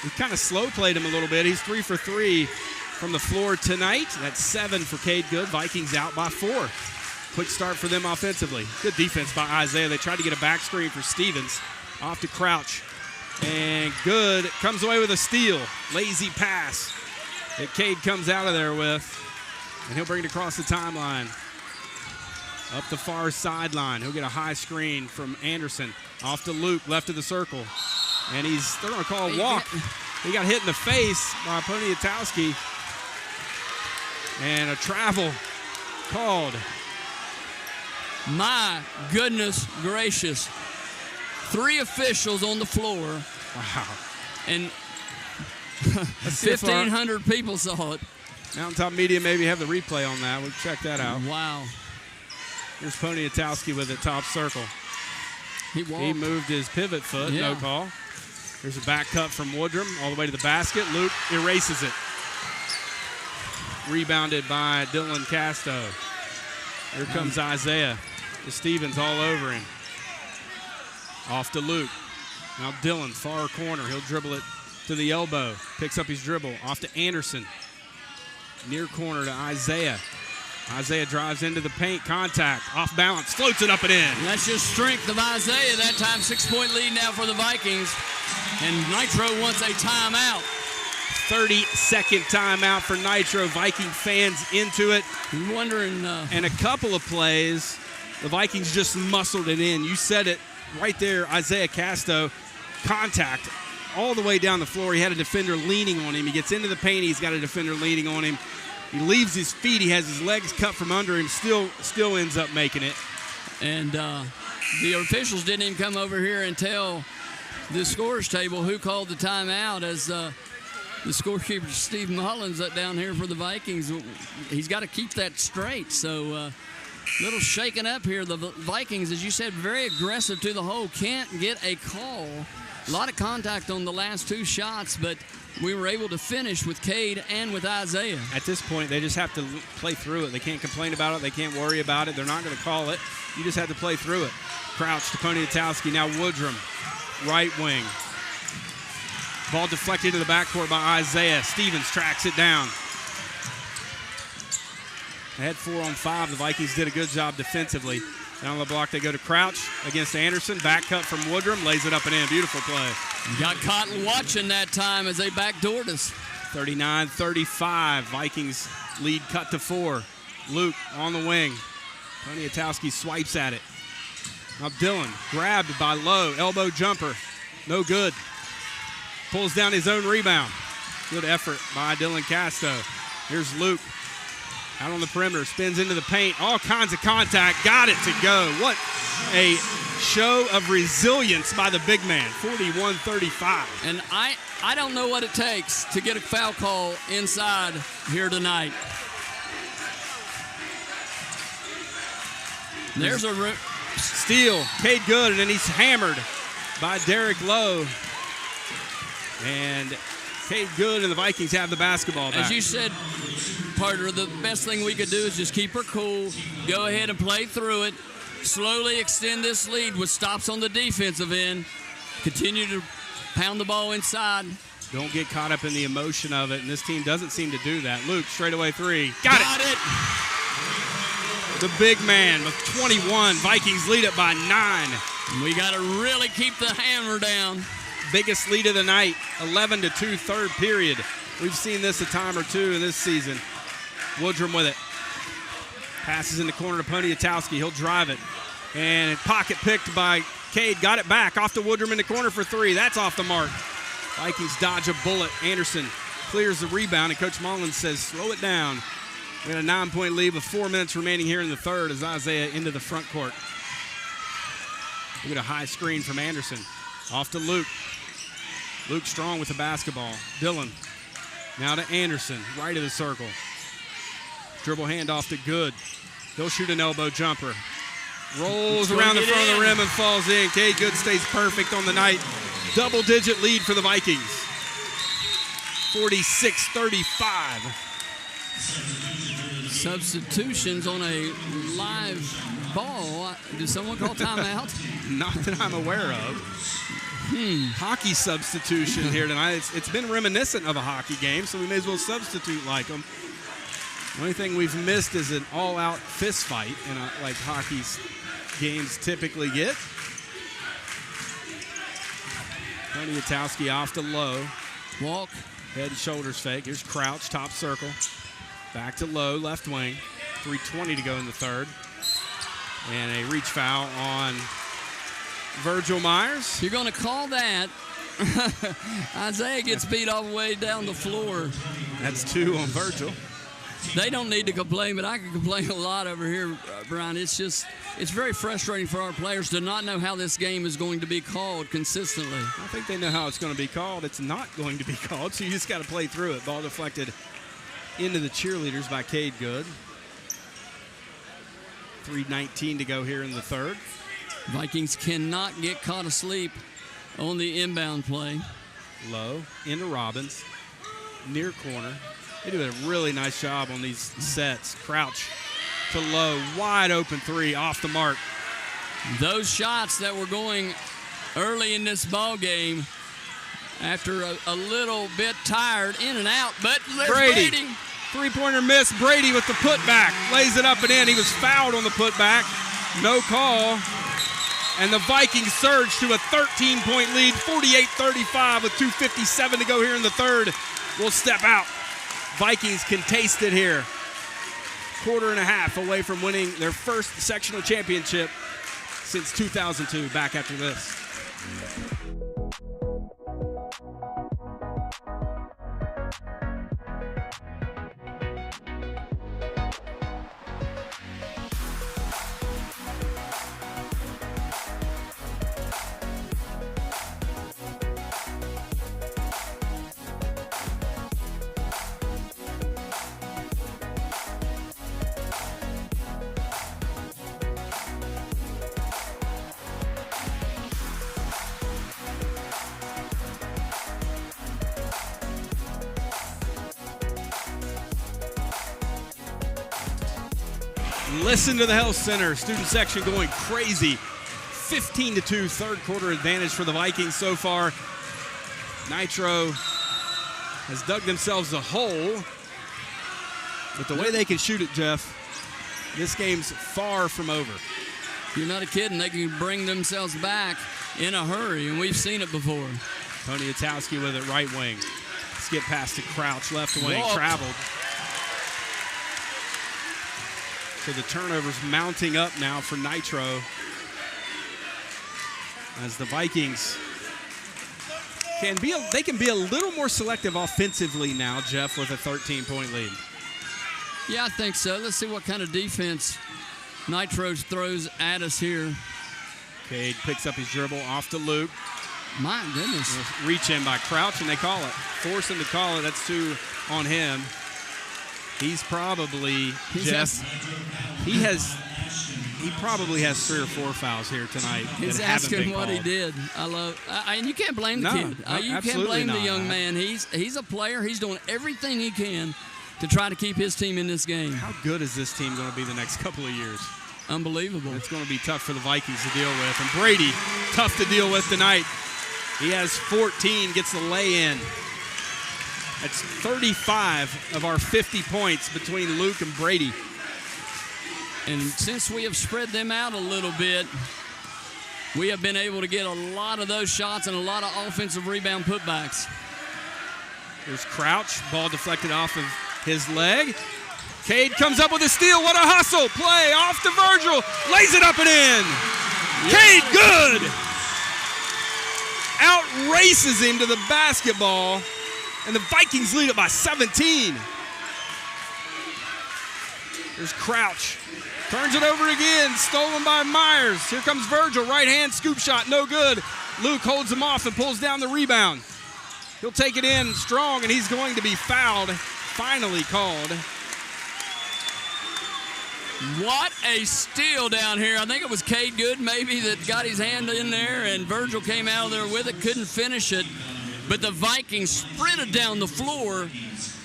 He kind of slow played him a little bit. He's 3 for 3 from the floor tonight. That's 7 for Cade Good. Vikings out by 4. Quick start for them offensively. Good defense by Isaiah. They tried to get a back screen for Stevens. Off to Crouch. And Good comes away with a steal. Lazy pass that Cade comes out of there with. And he'll bring it across the timeline. Up the far sideline. He'll get a high screen from Anderson. Off to Luke, left of the circle. And they're going to call a walk. He got hit in the face by Poniatowski. And a travel called. My goodness gracious. 3 officials on the floor. Wow. And 1,500 people saw it. Mountaintop Media maybe have the replay on that. We'll check that out. Wow. Here's Poniatowski with the top circle. He moved his pivot foot, no call. Here's a back cut from Woodrum all the way to the basket. Luke erases it. Rebounded by Dylan Casto. Here comes Isaiah. To Stevens all over him. Off to Luke. Now Dylan, far corner. He'll dribble it to the elbow. Picks up his dribble. Off to Anderson. Near corner to Isaiah. Isaiah drives into the paint. Contact. Off balance. Floats it up and in. And that's just strength of Isaiah. That time 6-point lead now for the Vikings. And Nitro wants a timeout. 30-second timeout for Nitro. Viking fans into it. I'm wondering. And a couple of plays, the Vikings just muscled it in. You said it right there, Isaiah Casto. Contact all the way down the floor. He had a defender leaning on him. He gets into the paint. He's got a defender leaning on him. He leaves his feet. He has his legs cut from under him. Still ends up making it. And the officials didn't even come over here and tell the scores table who called the timeout, as the scorekeeper, Steve Mullins, down here for the Vikings. He's got to keep that straight. So little shaken up here. The Vikings, as you said, very aggressive to the hole. Can't get a call. A lot of contact on the last 2 shots, but we were able to finish with Cade and with Isaiah. At this point, they just have to play through it. They can't complain about it. They can't worry about it. They're not going to call it. You just have to play through it. Crouch to Poniatowski. Now Woodrum, right wing. Ball deflected to the backcourt by Isaiah. Stevens tracks it down. They had 4 on 5. The Vikings did a good job defensively. Down the block, they go to Crouch against Anderson. Back cut from Woodrum. Lays it up and in. Beautiful play. Got caught watching that time as they backdoored us. 39-35. Vikings lead cut to 4. Luke on the wing. Poniatowski swipes at it. Now Dylan grabbed by Lowe. Elbow jumper. No good. Pulls down his own rebound. Good effort by Dylan Casto. Here's Luke. Out on the perimeter, spins into the paint, all kinds of contact, got it to go. What a show of resilience by the big man, 41-35. And I don't know what it takes to get a foul call inside here tonight. There's a steal, Cade Good, and then he's hammered by Derek Lowe. And Cade Good and the Vikings have the basketball back. As you said, partner, the best thing we could do is just keep her cool, go ahead and play through it, slowly extend this lead with stops on the defensive end, continue to pound the ball inside, Don't get caught up in the emotion of it, and this team doesn't seem to do that. Luke, straightaway three. Got it! The big man with 21. Vikings lead it by 9. We got to really keep the hammer down. Biggest lead of the night, 11-2, third period. We've seen this a time or two in this season. Woodrum with it. Passes in the corner to Poniatowski. He'll drive it. And pocket picked by Cade. Got it back off to Woodrum in the corner for 3. That's off the mark. Vikings dodge a bullet. Anderson clears the rebound, and Coach Mullins says, slow it down. We had a 9-point lead with 4 minutes remaining here in the third as Isaiah into the front court. We get a high screen from Anderson. Off to Luke. Luke strong with the basketball. Dillon now to Anderson, right of the circle. Dribble handoff to Good. He'll shoot an elbow jumper. Rolls around the front of the rim and falls in. Cade Good stays perfect on the night. Double-digit lead for the Vikings. 46-35. Substitutions on a live ball. Did someone call timeout? Not that I'm aware of. Hockey substitution here tonight. It's been reminiscent of a hockey game, so we may as well substitute like them. The only thing we've missed is an all-out fist fight, like hockey games typically get. Poniatowski off to Lowe. Walk. Head and shoulders fake. Here's Crouch, top circle. Back to Lowe, left wing. 3:20 to go in the third. And a reach foul on Virgil Myers. You're going to call that. Isaiah gets beat all the way down the floor. That's 2 on Virgil. They don't need to complain, but I can complain a lot over here, Brian. It's very frustrating for our players to not know how this game is going to be called consistently. I think they know how it's going to be called. It's not going to be called, so you just got to play through it. Ball deflected into the cheerleaders by Cade Good. 3:19 to go here in the third. Vikings cannot get caught asleep on the inbound play. Low into Robbins. Near corner. They do a really nice job on these sets. Crouch to Low. Wide open 3 off the mark. Those shots that were going early in this ball game after a little bit tired, in and out, but there's Brady. Three-pointer miss. Brady with the putback. Lays it up and in. He was fouled on the putback. No call. And the Vikings surge to a 13-point lead, 48-35 with 2:57 to go here in the third. We'll step out. Vikings can taste it here. Quarter and a half away from winning their first sectional championship since 2002. Back after this. Listen to the Health Center. Student section going crazy. 15-2 third quarter advantage for the Vikings so far. Nitro has dug themselves a hole. But the way they can shoot it, Jeff, this game's far from over. You're not kidding. They can bring themselves back in a hurry, and we've seen it before. Poniatowski with it right wing. Skip past to Crouch, left wing, traveled. So the turnovers mounting up now for Nitro as the Vikings can be a little more selective offensively now, Jeff, with a 13-point lead. Yeah, I think so. Let's see what kind of defense Nitro throws at us here. Cade picks up his dribble off to Luke. My goodness. Reach in by Crouch, and they call it. Force him to call it. That's 2 on him. He's probably, he probably has 3 or 4 fouls here tonight. He's asking what he did. And you can't blame the kid. You can't blame the young man. He's a player. He's doing everything he can to try to keep his team in this game. How good is this team going to be the next couple of years? Unbelievable. It's going to be tough for the Vikings to deal with. And Brady, tough to deal with tonight. He has 14, gets the lay-in. That's 35 of our 50 points between Luke and Brady. And since we have spread them out a little bit, we have been able to get a lot of those shots and a lot of offensive rebound putbacks. There's Crouch, ball deflected off of his leg. Cade comes up with a steal. What a hustle. Play off to Virgil. Lays it up and in. Cade, good. Outraces him to the basketball. And the Vikings lead it by 17. There's Crouch. Turns it over again. Stolen by Myers. Here comes Virgil. Right hand scoop shot. No good. Luke holds him off and pulls down the rebound. He'll take it in strong, and he's going to be fouled. Finally called. What a steal down here. I think it was Cade Good maybe that got his hand in there, and Virgil came out of there with it, couldn't finish it. But the Vikings sprinted down the floor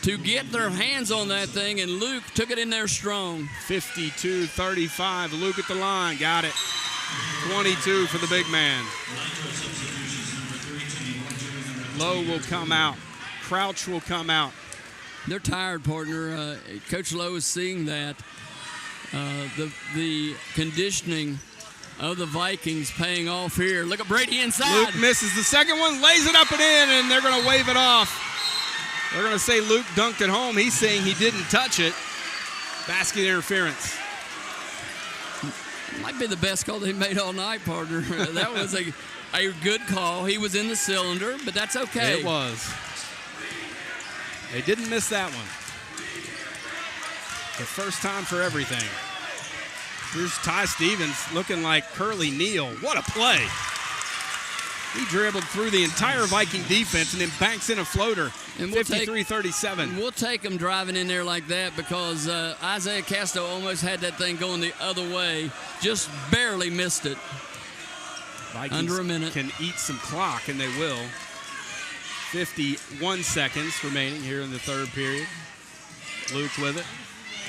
to get their hands on that thing, and Luke took it in there strong. 52-35. Luke at the line. Got it. 22 for the big man. Lowe will come out. Crouch will come out. They're tired, partner. Coach Lowe is seeing that. The conditioning of the Vikings paying off here. Look at Brady inside. Luke misses the second one, lays it up and in, and they're going to wave it off. They're going to say Luke dunked it home. He's saying he didn't touch it. Basket interference. Might be the best call they made all night, partner. That was a good call. He was in the cylinder, but that's okay. It was. They didn't miss that one. The first time for everything. Here's Ty Stevens looking like Curly Neal. What a play. He dribbled through the entire Viking defense and then banks in a floater. And we'll 53-37. We'll take him driving in there like that because Isaiah Casto almost had that thing going the other way. Just barely missed it. Vikings under a minute. Can eat some clock, and they will. 51 seconds remaining here in the third period. Luke with it.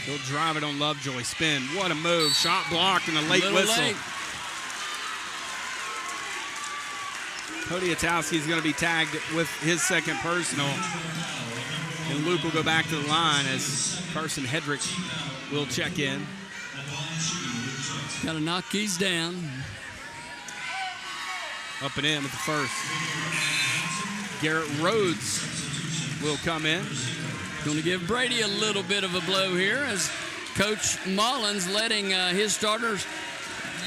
He'll drive it on Lovejoy. Spin. What a move. Shot blocked and a late whistle. Late. Podiatowski is going to be tagged with his second personal. And Luke will go back to the line as Carson Hedrick will check in. Got to knock these down. Up and in with the first. Garrett Rhodes will come in. Going to give Brady a little bit of a blow here as Coach Mullins letting his starters.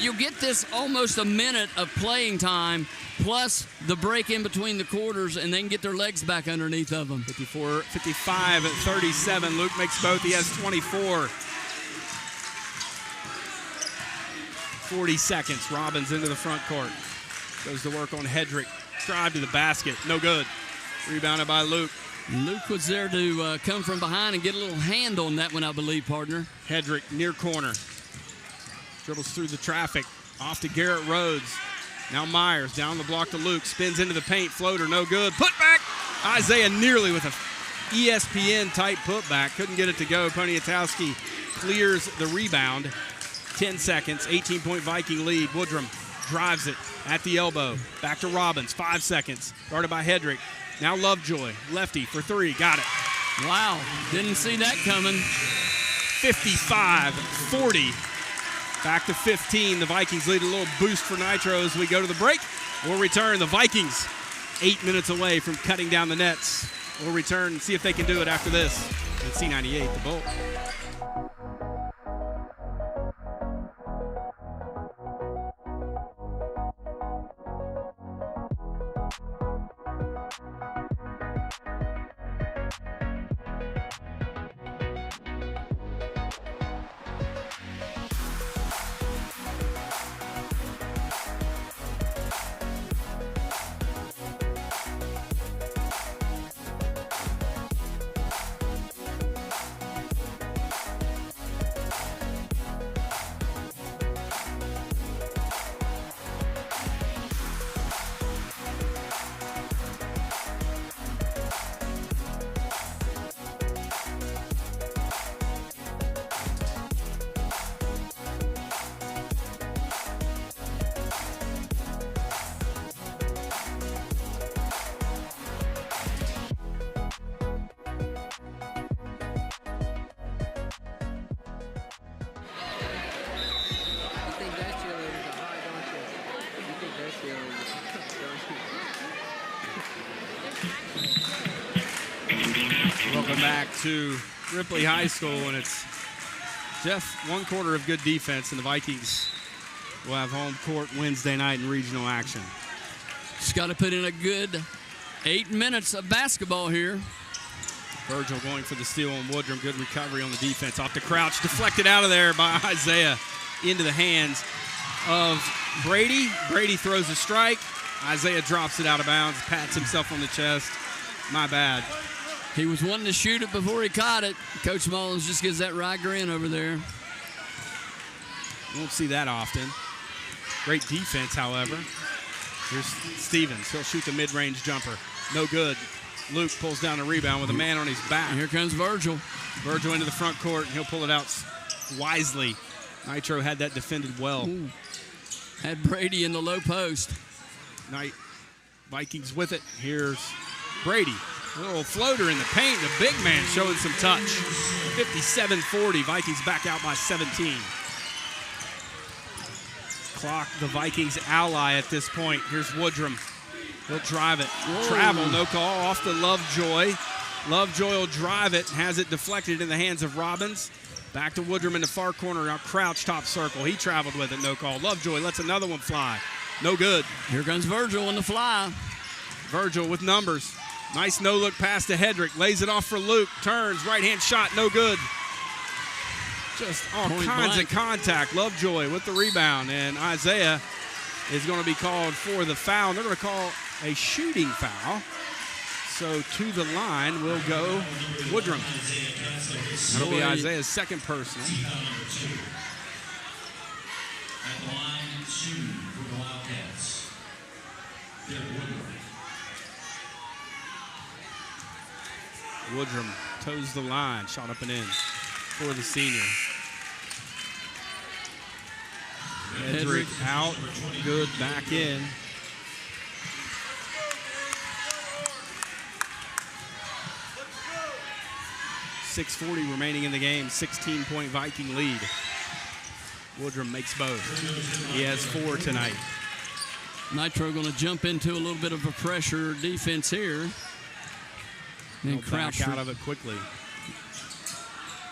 You'll get this almost a minute of playing time plus the break in between the quarters, and they can get their legs back underneath of them. 55-37. Luke makes both. He has 24. 40 seconds. Robbins into the front court. Goes to work on Hedrick. Drive to the basket. No good. Rebounded by Luke. Luke was there to come from behind and get a little hand on that one, I believe, partner. Hedrick near corner. Dribbles through the traffic. Off to Garrett Rhodes. Now Myers down the block to Luke. Spins into the paint. Floater, no good. Put back. Isaiah nearly with a ESPN-type putback. Couldn't get it to go. Poniatowski clears the rebound. 10 seconds. 18-point Viking lead. Woodrum drives it at the elbow. Back to Robbins. 5 seconds. Guarded by Hedrick. Now Lovejoy. Lefty for three. Got it. Wow. Didn't see that coming. 55-40. Back to 15. The Vikings lead a little boost for Nitro as we go to the break. We'll return. The Vikings 8 minutes away from cutting down the nets. We'll return and see if they can do it after this. And C98, the Bolt. Welcome back to Ripley High School, and it's Jeff, 1 quarter of good defense, and the Vikings will have home court Wednesday night in regional action. Just got to put in a good 8 minutes of basketball here. Virgil going for the steal on Woodrum. Good recovery on the defense. Off the crouch. Deflected out of there by Isaiah into the hands of Brady. Brady throws a strike. Isaiah drops it out of bounds. Pats himself on the chest. My bad. He was wanting to shoot it before he caught it. Coach Mullins just gives that right grin over there. Won't see that often. Great defense, however. Here's Stevens. He'll shoot the mid-range jumper. No good. Luke pulls down the rebound with a man on his back. And here comes Virgil. Virgil into the front court, and he'll pull it out wisely. Nitro had that defended well. Ooh. Had Brady in the low post. Vikings with it. Here's Brady. A little floater in the paint. The big man showing some touch. 57-40. Vikings back out by 17. Clock the Vikings ally at this point. Here's Woodrum. He'll drive it. Whoa. Travel, no call. Off to Lovejoy. Lovejoy will drive it. Has it deflected in the hands of Robbins. Back to Woodrum in the far corner. Now crouch top circle. He traveled with it. No call. Lovejoy lets another one fly. No good. Here comes Virgil on the fly. Virgil with numbers. Nice no-look pass to Hedrick. Lays it off for Luke. Turns. Right-hand shot. No good. Just all kinds of contact. Lovejoy with the rebound. And Isaiah is going to be called for the foul. They're going to call a shooting foul. So to the line will go Woodrum. That'll be Isaiah's second personal. At the line, 2 for the Wildcats. Woodrum toes the line. Shot up and in for the senior. Hedrick out. Good back in. 6:40 remaining in the game. 16-point Viking lead. Woodrum makes both. He has 4 tonight. Nitro going to jump into a little bit of a pressure defense here. And crouch back out of it quickly.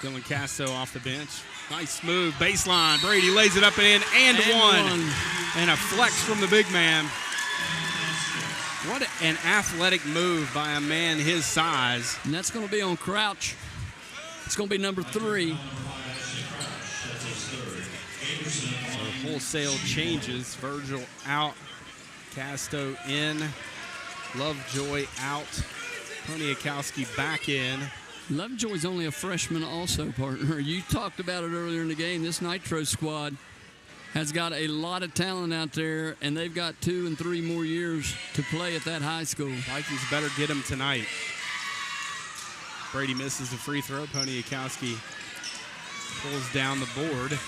Dylan Casto off the bench. Nice move. Baseline. Brady lays it up and in. And one. And a flex from the big man. What an athletic move by a man his size. And that's going to be on Crouch. It's going to be number 3. So wholesale changes. Virgil out. Casto in. Lovejoy out. Poniakowski back in. Lovejoy's only a freshman also, partner. You talked about it earlier in the game. This Nitro squad has got a lot of talent out there, and they've got 2 and 3 more years to play at that high school. Vikings better get him tonight. Brady misses the free throw. Poniakowski pulls down the board.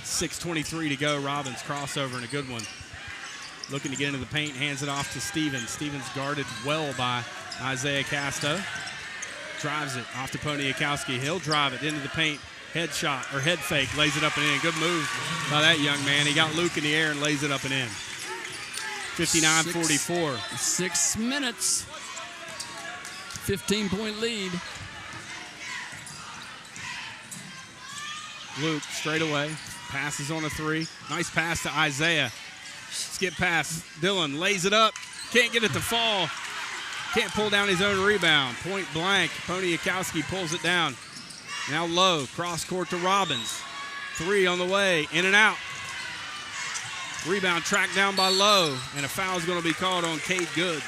6:23 to go. Robbins crossover and a good one. Looking to get into the paint, hands it off to Stevens. Stevens guarded well by Isaiah Casto. Drives it off to Poniakowski. He'll drive it into the paint. Head shot or head fake, lays it up and in. Good move by that young man. He got Luke in the air and lays it up and in. 59-44. 6 minutes. 15-point lead. Luke straight away. Passes on a 3. Nice pass to Isaiah. Skip pass. Dylan lays it up. Can't get it to fall. Can't pull down his own rebound. Point blank. Poniakowski pulls it down. Now low. Cross court to Robbins. 3 on the way. In and out. Rebound tracked down by Lowe. And a foul is going to be called on Cade Good.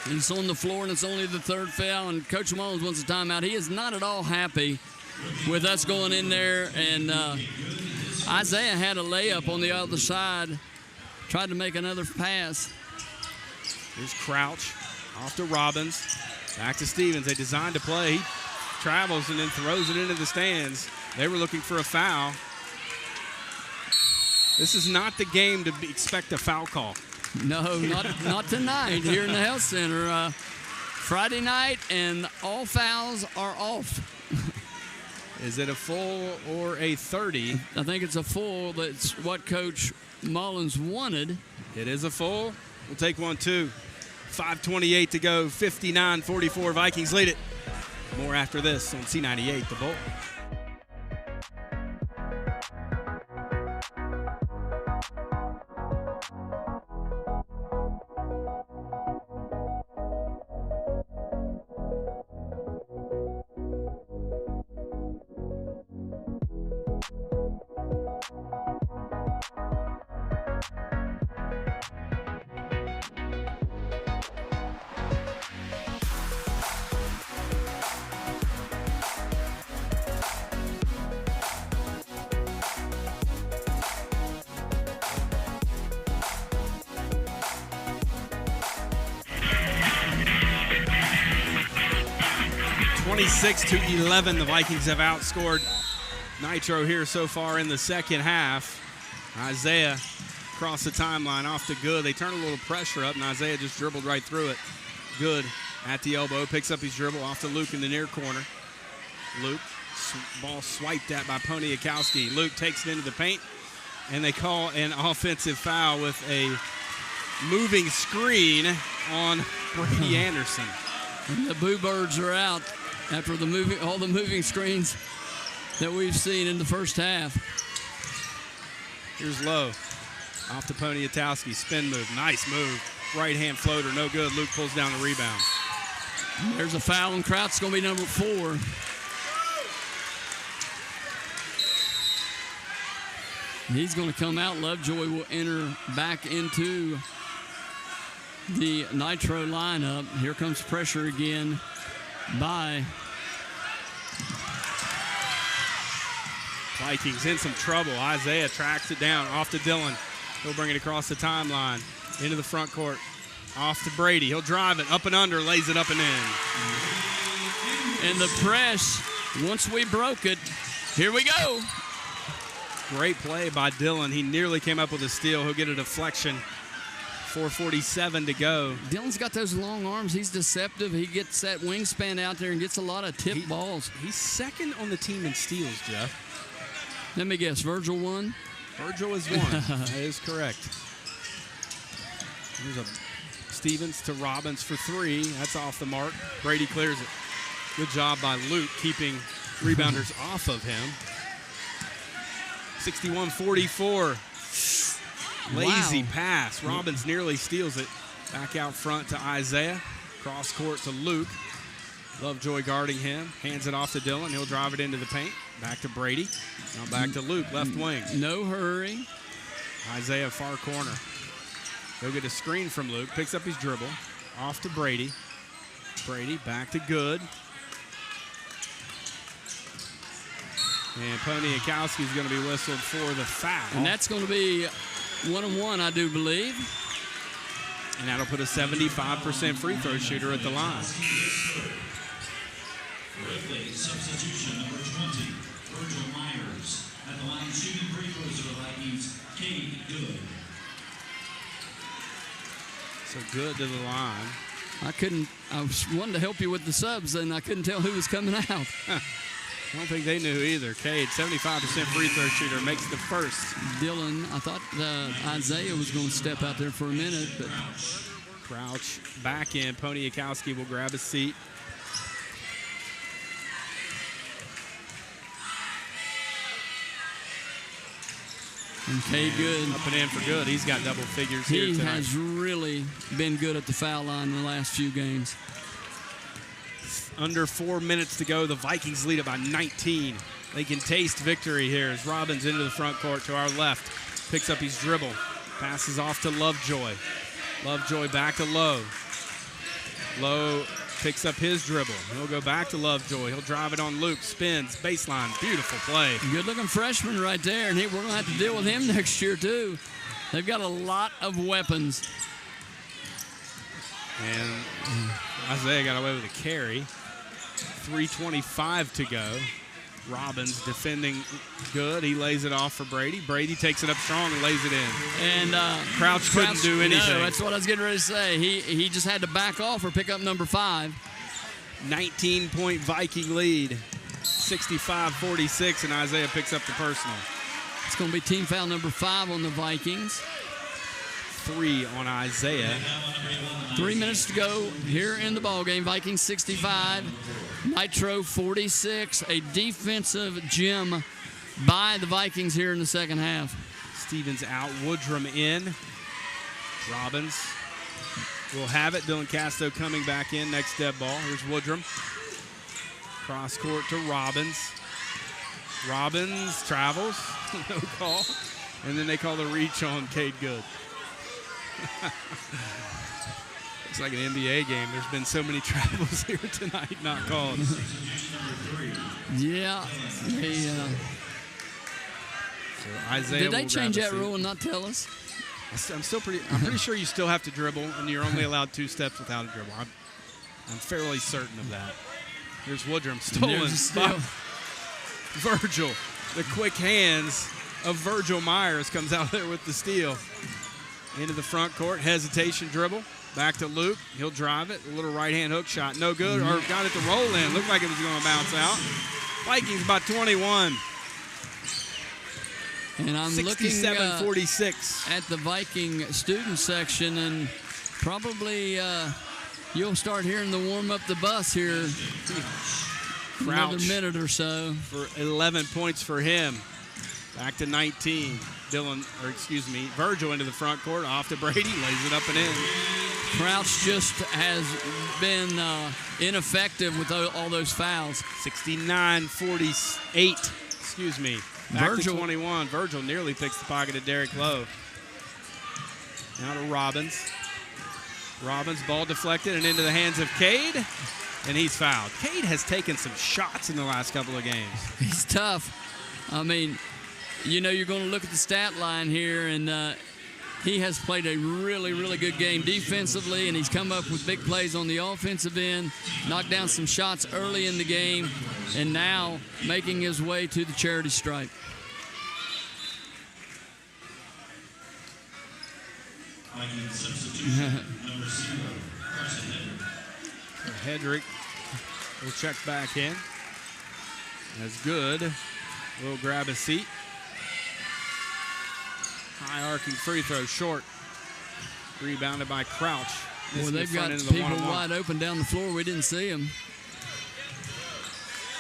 He's on the floor, and it's only the 3rd foul. And Coach Mullins wants a timeout. He is not at all happy with us going in there. And Isaiah had a layup on the other side. Tried to make another pass. Here's Crouch. Off to Robbins. Back to Stevens. They designed to play. He travels and then throws it into the stands. They were looking for a foul. This is not the game to expect a foul call. No, not tonight here in the Health Center. Friday night, and all fouls are off. Is it a full or a 30? I think it's a full. That's what Coach Mullins wanted. It is a full. We'll take one, too. 5:28 to go, 59-44. Vikings lead it. More after this on C98, The Bull. to 11, the Vikings have outscored Nitro here so far in the second half. Isaiah across the timeline off to Good. They turn a little pressure up, and Isaiah just dribbled right through it. Good at the elbow, picks up his dribble off to Luke in the near corner. Luke, ball swiped at by Poniakowski. Luke takes it into the paint, and they call an offensive foul with a moving screen on Brady Anderson. And the Boo Birds are out after all the moving screens that we've seen in the first half. Here's Lowe. Off to Poniatowski. Spin move. Nice move. Right-hand floater. No good. Luke pulls down the rebound. There's a foul, and Kraut's going to be number 4. He's going to come out. Lovejoy will enter back into the Nitro lineup. Here comes pressure again by Vikings in some trouble. Isaiah tracks it down. Off to Dillon. He'll bring it across the timeline. Into the front court. Off to Brady. He'll drive it up and under. Lays it up and in. And the press, once we broke it, here we go. Great play by Dillon. He nearly came up with a steal. He'll get a deflection. 4:47 to go. Dillon's got those long arms. He's deceptive. He gets that wingspan out there and gets a lot of tip balls. He's second on the team in steals, Jeff. Let me guess, Virgil won? Virgil is one. That is correct. Here's a Stevens to Robbins for 3. That's off the mark. Brady clears it. Good job by Luke keeping rebounders off of him. 61-44. Lazy pass. Robbins nearly steals it. Back out front to Isaiah. Cross court to Luke. Lovejoy guarding him. Hands it off to Dillon. He'll drive it into the paint. Back to Brady. Now back to Luke, left wing. No hurry. Isaiah far corner. He'll get a screen from Luke. Picks up his dribble. Off to Brady. Brady back to Good. And Poniakowski is going to be whistled for the foul. And that's going to be 1-on-1, I do believe. And that'll put a 75% free throw shooter at the line. Replay substitution number 20, Virgil Myers. At the line shooting free throws for the Vikings, Cade Good. So Good to the line. I was wanting to help you with the subs, and I couldn't tell who was coming out. I don't think they knew either. Cade, 75% free throw shooter, makes the first. Dillon, I thought Isaiah was going to step out there for a minute, but Crouch back in. Poniakowski will grab a seat. And Cade Good. Up and in for Good. He's got double figures here tonight. He has really been good at the foul line in the last few games. Under 4 minutes to go. The Vikings lead it by 19. They can taste victory here as Robbins into the front court to our left. Picks up his dribble. Passes off to Lovejoy. Lovejoy back to Lowe. Lowe picks up his dribble. He'll go back to Lovejoy. He'll drive it on Luke. Spins. Baseline. Beautiful play. Good-looking freshman right there, and we're going to have to deal with him next year, too. They've got a lot of weapons. And Isaiah got away with a carry. 3:25 to go. Robbins defending Good. He lays it off for Brady. Brady takes it up strong and lays it in. And Crouch couldn't do anything. No, that's what I was getting ready to say. He just had to back off or pick up number 5. 19-point Viking lead. 65-46, and Isaiah picks up the personal. It's going to be team foul number 5 on the Vikings. 3 on Isaiah. 3 minutes to go here in the ball game. Vikings 65, Nitro 46. A defensive gem by the Vikings here in the second half. Stevens out, Woodrum in. Robbins will have it. Dylan Casto coming back in, next dead ball. Here's Woodrum. Cross court to Robbins. Robbins travels, no call. And then they call the reach on Cade Good. Looks like an NBA game. There's been so many travels here tonight not called. Yeah. So Isaiah Did they will change grab a that seat. rule and not tell us? I'm pretty sure you still have to dribble, and you're only allowed 2 steps without a dribble. I'm fairly certain of that. Here's Woodrum, stolen There's a steal. by Virgil. The quick hands of Virgil Myers comes out there with the steal. Into the front court, hesitation dribble. Back to Luke. He'll drive it. A little right-hand hook shot. No good, or got it to roll in. Looked like it was going to bounce out. Vikings by 21. And I'm looking 67-46. at the Viking student section, and probably you'll start hearing the warm up the bus here another minute or so. For 11 points for him. Back to 19. Virgil into the front court, off to Brady, lays it up and in. Crouch just has been ineffective with all those fouls. 69-48. Back Virgil. to 21. Virgil nearly picks the pocket of Derek Lowe. Now to Robbins. Robbins, ball deflected and into the hands of Cade, and he's fouled. Cade has taken some shots in the last couple of games. He's tough. I mean, you know, you're going to look at the stat line here, and he has played a really, really good game defensively, and he's come up with big plays on the offensive end, knocked down some shots early in the game, and now making his way to the charity stripe. Hedrick will check back in. That's good. Will grab a seat. High arcing free throw, short. Rebounded by Crouch. Well, they've got people wide open down the floor. We didn't see him.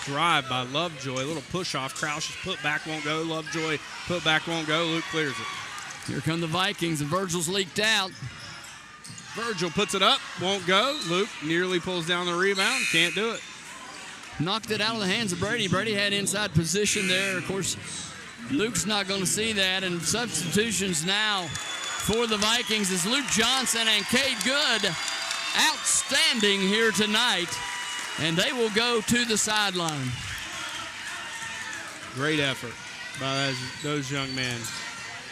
Drive by Lovejoy. A little push off. Crouch's put back won't go. Lovejoy put back won't go. Luke clears it. Here come the Vikings, and Virgil's leaked out. Virgil puts it up. Won't go. Luke nearly pulls down the rebound. Can't do it. Knocked it out of the hands of Brady. Brady had inside position there. Of course, Luke's not going to see that. And substitutions now for the Vikings is Luke Johnson and Cade Good. Outstanding here tonight. And they will go to the sideline. Great effort by those young men.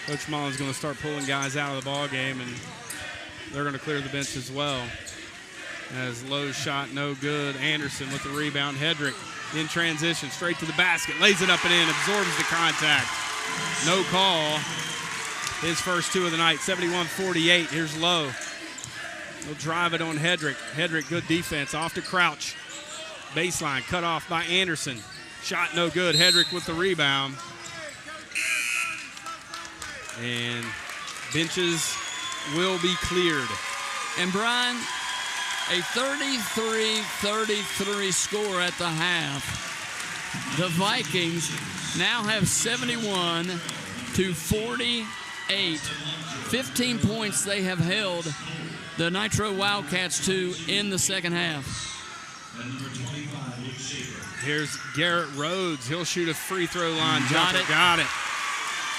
Coach Mullen's going to start pulling guys out of the ball game, and they're going to clear the bench as well. As Lowe's shot, no good. Anderson with the rebound. Hedrick in transition, straight to the basket. Lays it up and in, absorbs the contact. No call. His first 2 of the night, 71-48. Here's Lowe. He'll drive it on Hedrick. Hedrick, good defense. Off to Crouch. Baseline cut off by Anderson. Shot no good. Hedrick with the rebound. And benches will be cleared. And Brian, a 33-33 score at the half. The Vikings now have 71-48. 15 points they have held the Nitro Wildcats to in the second half. Here's Garrett Rhodes. He'll shoot a free throw line jumper. Got it. Got it.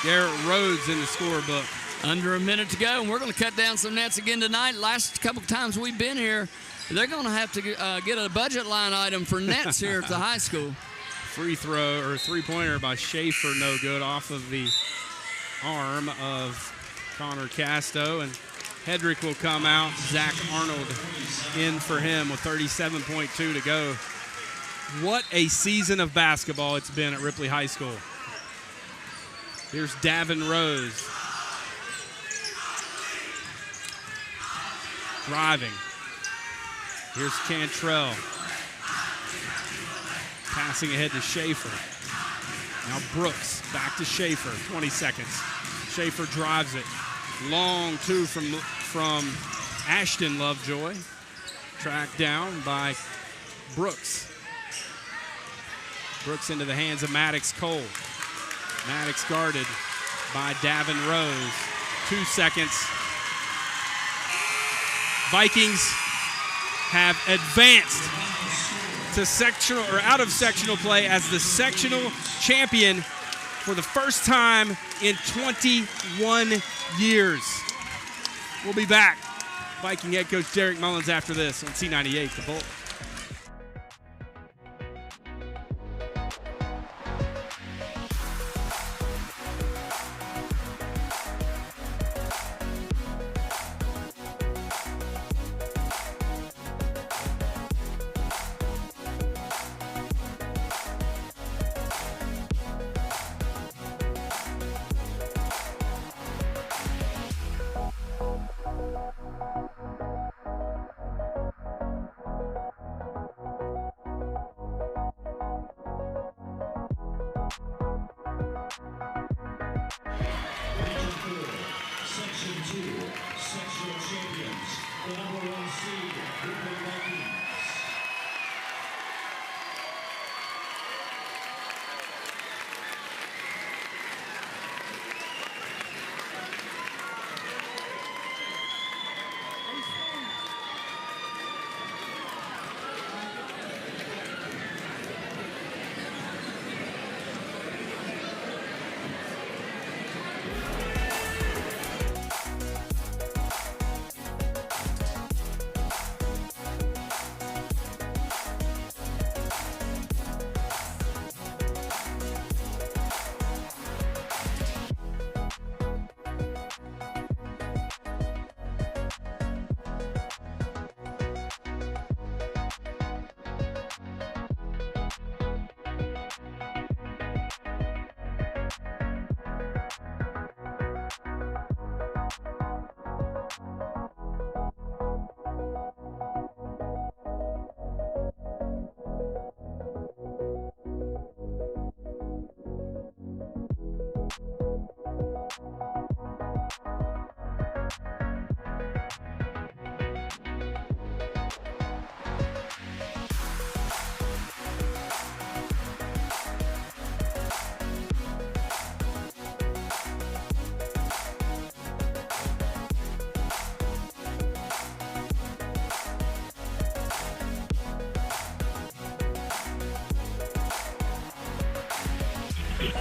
Garrett Rhodes in the scorebook. Under a minute to go, and we're going to cut down some nets again tonight. Last couple of times we've been here, they're going to have to get a budget line item for nets here at the high school. Free throw or three-pointer by Schaefer, no good, off of the arm of Connor Casto. And Hedrick will come out. Zach Arnold in for him with 37.2 to go. What a season of basketball it's been at Ripley High School. Here's Davin Rose. Driving. Here's Cantrell. Passing ahead to Schaefer. Now Brooks back to Schaefer. 20 seconds. Schaefer drives it. Long two from Ashton Lovejoy. Tracked down by Brooks. Brooks into the hands of Maddox Cole. Maddox guarded by Davin Rose. 2 seconds. Vikings have advanced to sectional or out of sectional play as the sectional champion for the first time in 21 years. We'll be back. Viking head coach Derek Mullins after this on C98, The Bull.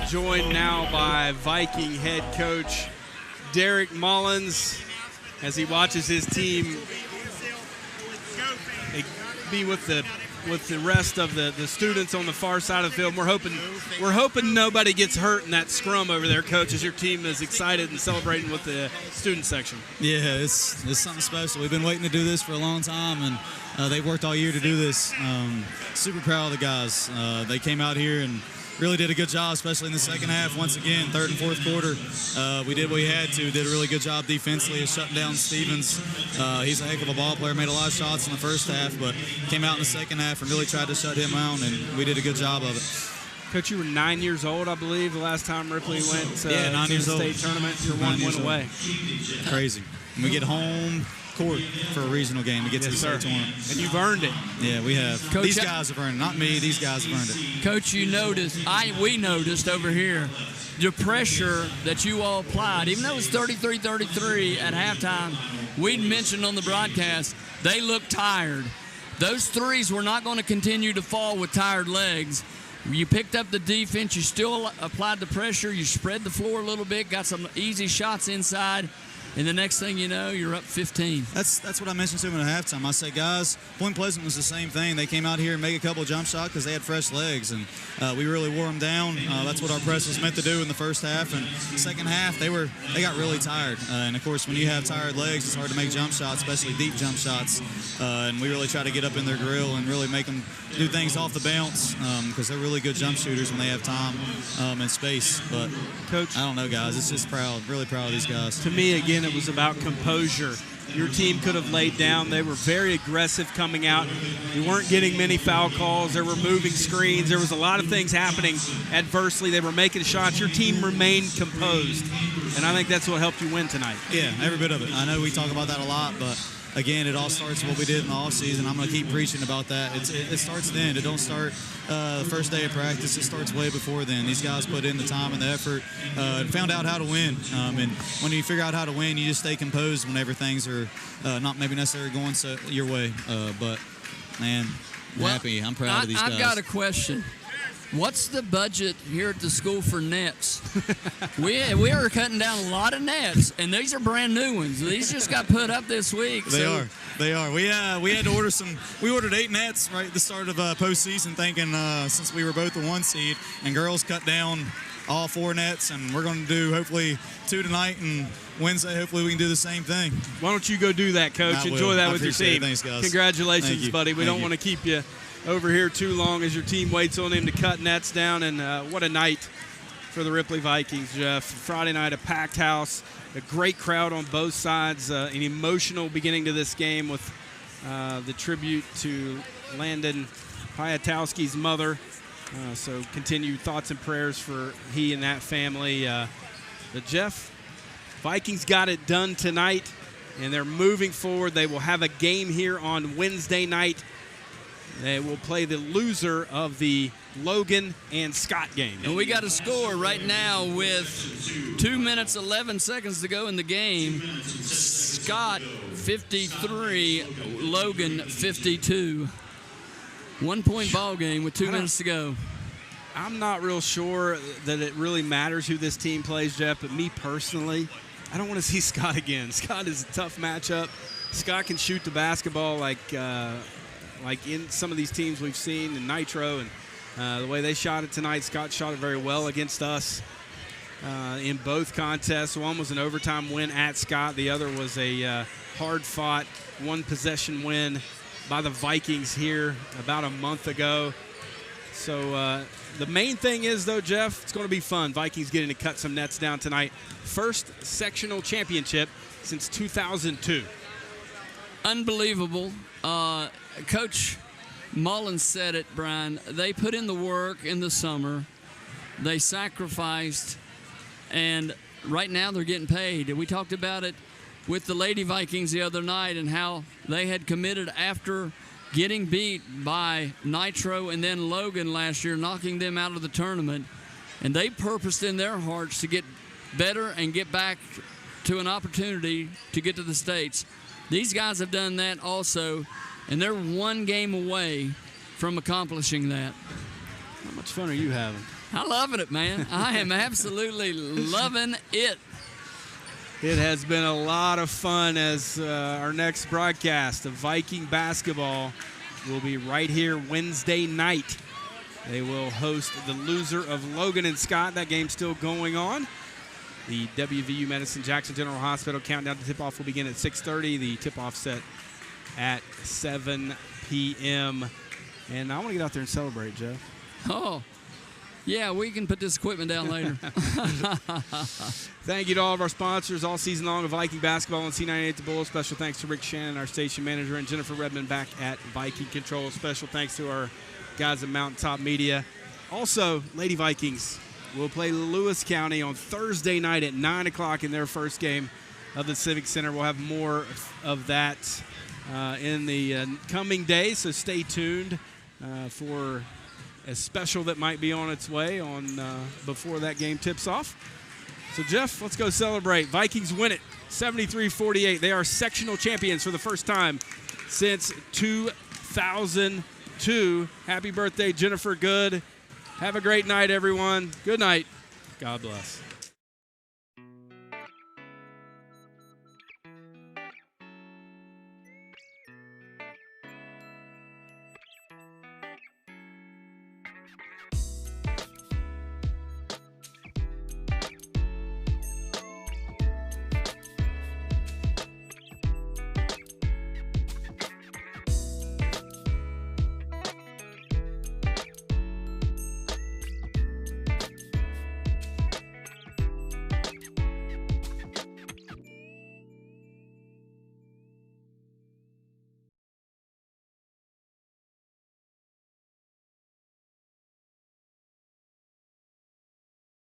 Joined now by Viking head coach Derek Mullins as he watches his team be with the rest of the students on the far side of the field. We're hoping nobody gets hurt in that scrum over there, Coach, as your team is excited and celebrating with the student section. Yeah, it's something special. We've been waiting to do this for a long time, and they've worked all year to do this. Super proud of the guys. They came out here and really did a good job, especially in the second half. Once again, third and fourth quarter, we did what we had to. Did a really good job defensively of shutting down Stevens. He's a heck of a ball player, made a lot of shots in the first half, but came out in the second half and really tried to shut him out, and we did a good job of it. Coach, you were 9 years old, I believe, the last time Ripley went to the state tournament. You're 1 win away. Crazy. And we get home court for a regional game to get to the state tournament. And you've earned it. Yeah, we have. Coach, these guys have earned it. Not me. These guys have earned it. Coach, we noticed over here the pressure that you all applied. Even though it was 33-33 at halftime, we'd mentioned on the broadcast, they looked tired. Those threes were not going to continue to fall with tired legs. You picked up the defense. You still applied the pressure. You spread the floor a little bit, got some easy shots inside. And the next thing you know, you're up 15. That's what I mentioned to them at halftime. I said, guys, Point Pleasant was the same thing. They came out here and made a couple of jump shots because they had fresh legs, and we really wore them down. That's what our press was meant to do in the first half. And second half, they got really tired. And of course, when you have tired legs, it's hard to make jump shots, especially deep jump shots. And we really try to get up in their grill and really make them do things off the bounce because they're really good jump shooters when they have time and space. But Coach, I don't know, guys. It's just really proud of these guys. To me, again, it was about composure your team could have laid down. They were very aggressive coming out. You weren't getting many foul calls. There were moving screens. There was a lot of things happening adversely. They were making shots. Your team remained composed, and I think that's what helped you win tonight. Yeah, every bit of it. I know we talk about that a lot, but again, it all starts with what we did in the offseason. I'm going to keep preaching about that. It starts then. It don't start the first day of practice. It starts way before then. These guys put in the time and the effort and found out how to win. And when you figure out how to win, you just stay composed whenever things are not maybe necessarily going your way. But, man, I'm happy. I'm proud of these guys. I've got a question. What's the budget here at the school for nets? we are cutting down a lot of nets, and these are brand new ones. These just got put up this week. They are. We had to order some. We ordered 8 nets right at the start of postseason, thinking since we were both the 1 seed, and girls cut down all 4 nets, and we're going to do hopefully 2 tonight, and Wednesday hopefully we can do the same thing. Why don't you go do that, Coach? Enjoy that with your team. Thanks, guys. Congratulations, buddy. We don't want to keep you over here too long as your team waits on him to cut nets down. And what a night for the Ripley Vikings, Jeff. Friday night, a packed house, a great crowd on both sides, an emotional beginning to this game with the tribute to Landon Piatowski's mother. So continued thoughts and prayers for he and that family. But Jeff, Vikings got it done tonight, and they're moving forward. They will have a game here on Wednesday night. They will play the loser of the Logan and Scott game. And we got a score right now with 2 minutes, 11 seconds to go in the game. Scott, 53, Logan, 52. 1 point ball game with 2 minutes to go. I'm not real sure that it really matters who this team plays, Jeff, but me personally, I don't want to see Scott again. Scott is a tough matchup. Scott can shoot the basketball like in some of these teams we've seen in Nitro, and the way they shot it tonight, Scott shot it very well against us in both contests. One was an overtime win at Scott. The other was a hard-fought one-possession win by the Vikings here about a month ago. So the main thing is, though, Jeff, it's going to be fun. Vikings getting to cut some nets down tonight. First sectional championship since 2002. Unbelievable. Coach Mullins said it, Brian. They put in the work in the summer. They sacrificed, and right now they're getting paid. We talked about it with the Lady Vikings the other night and how they had committed after getting beat by Nitro and then Logan last year, knocking them out of the tournament. And they purposed in their hearts to get better and get back to an opportunity to get to the States. These guys have done that also, and they're 1 game away from accomplishing that. How much fun are you having? I'm loving it, man. I am absolutely loving it. It has been a lot of fun as our next broadcast of Viking basketball will be right here Wednesday night. They will host the loser of Logan and Scott. That game's still going on. The WVU Medicine Jackson General Hospital countdown to tip-off will begin at 6:30. The tip-off set at 7 p.m. And I want to get out there and celebrate, Jeff. Oh, yeah, we can put this equipment down later. Thank you to all of our sponsors all season long of Viking basketball on C98 The Bull. Special thanks to Rick Shannon, our station manager, and Jennifer Redmond back at Viking Control. Special thanks to our guys at Mountaintop Media. Also, Lady Vikings will play Lewis County on Thursday night at 9 o'clock in their first game of the Civic Center. We'll have more of that in the coming days, so stay tuned for a special that might be on its way on before that game tips off. So, Jeff, let's go celebrate. Vikings win it, 73-48. They are sectional champions for the first time since 2002. Happy birthday, Jennifer Good. Have a great night, everyone. Good night. God bless.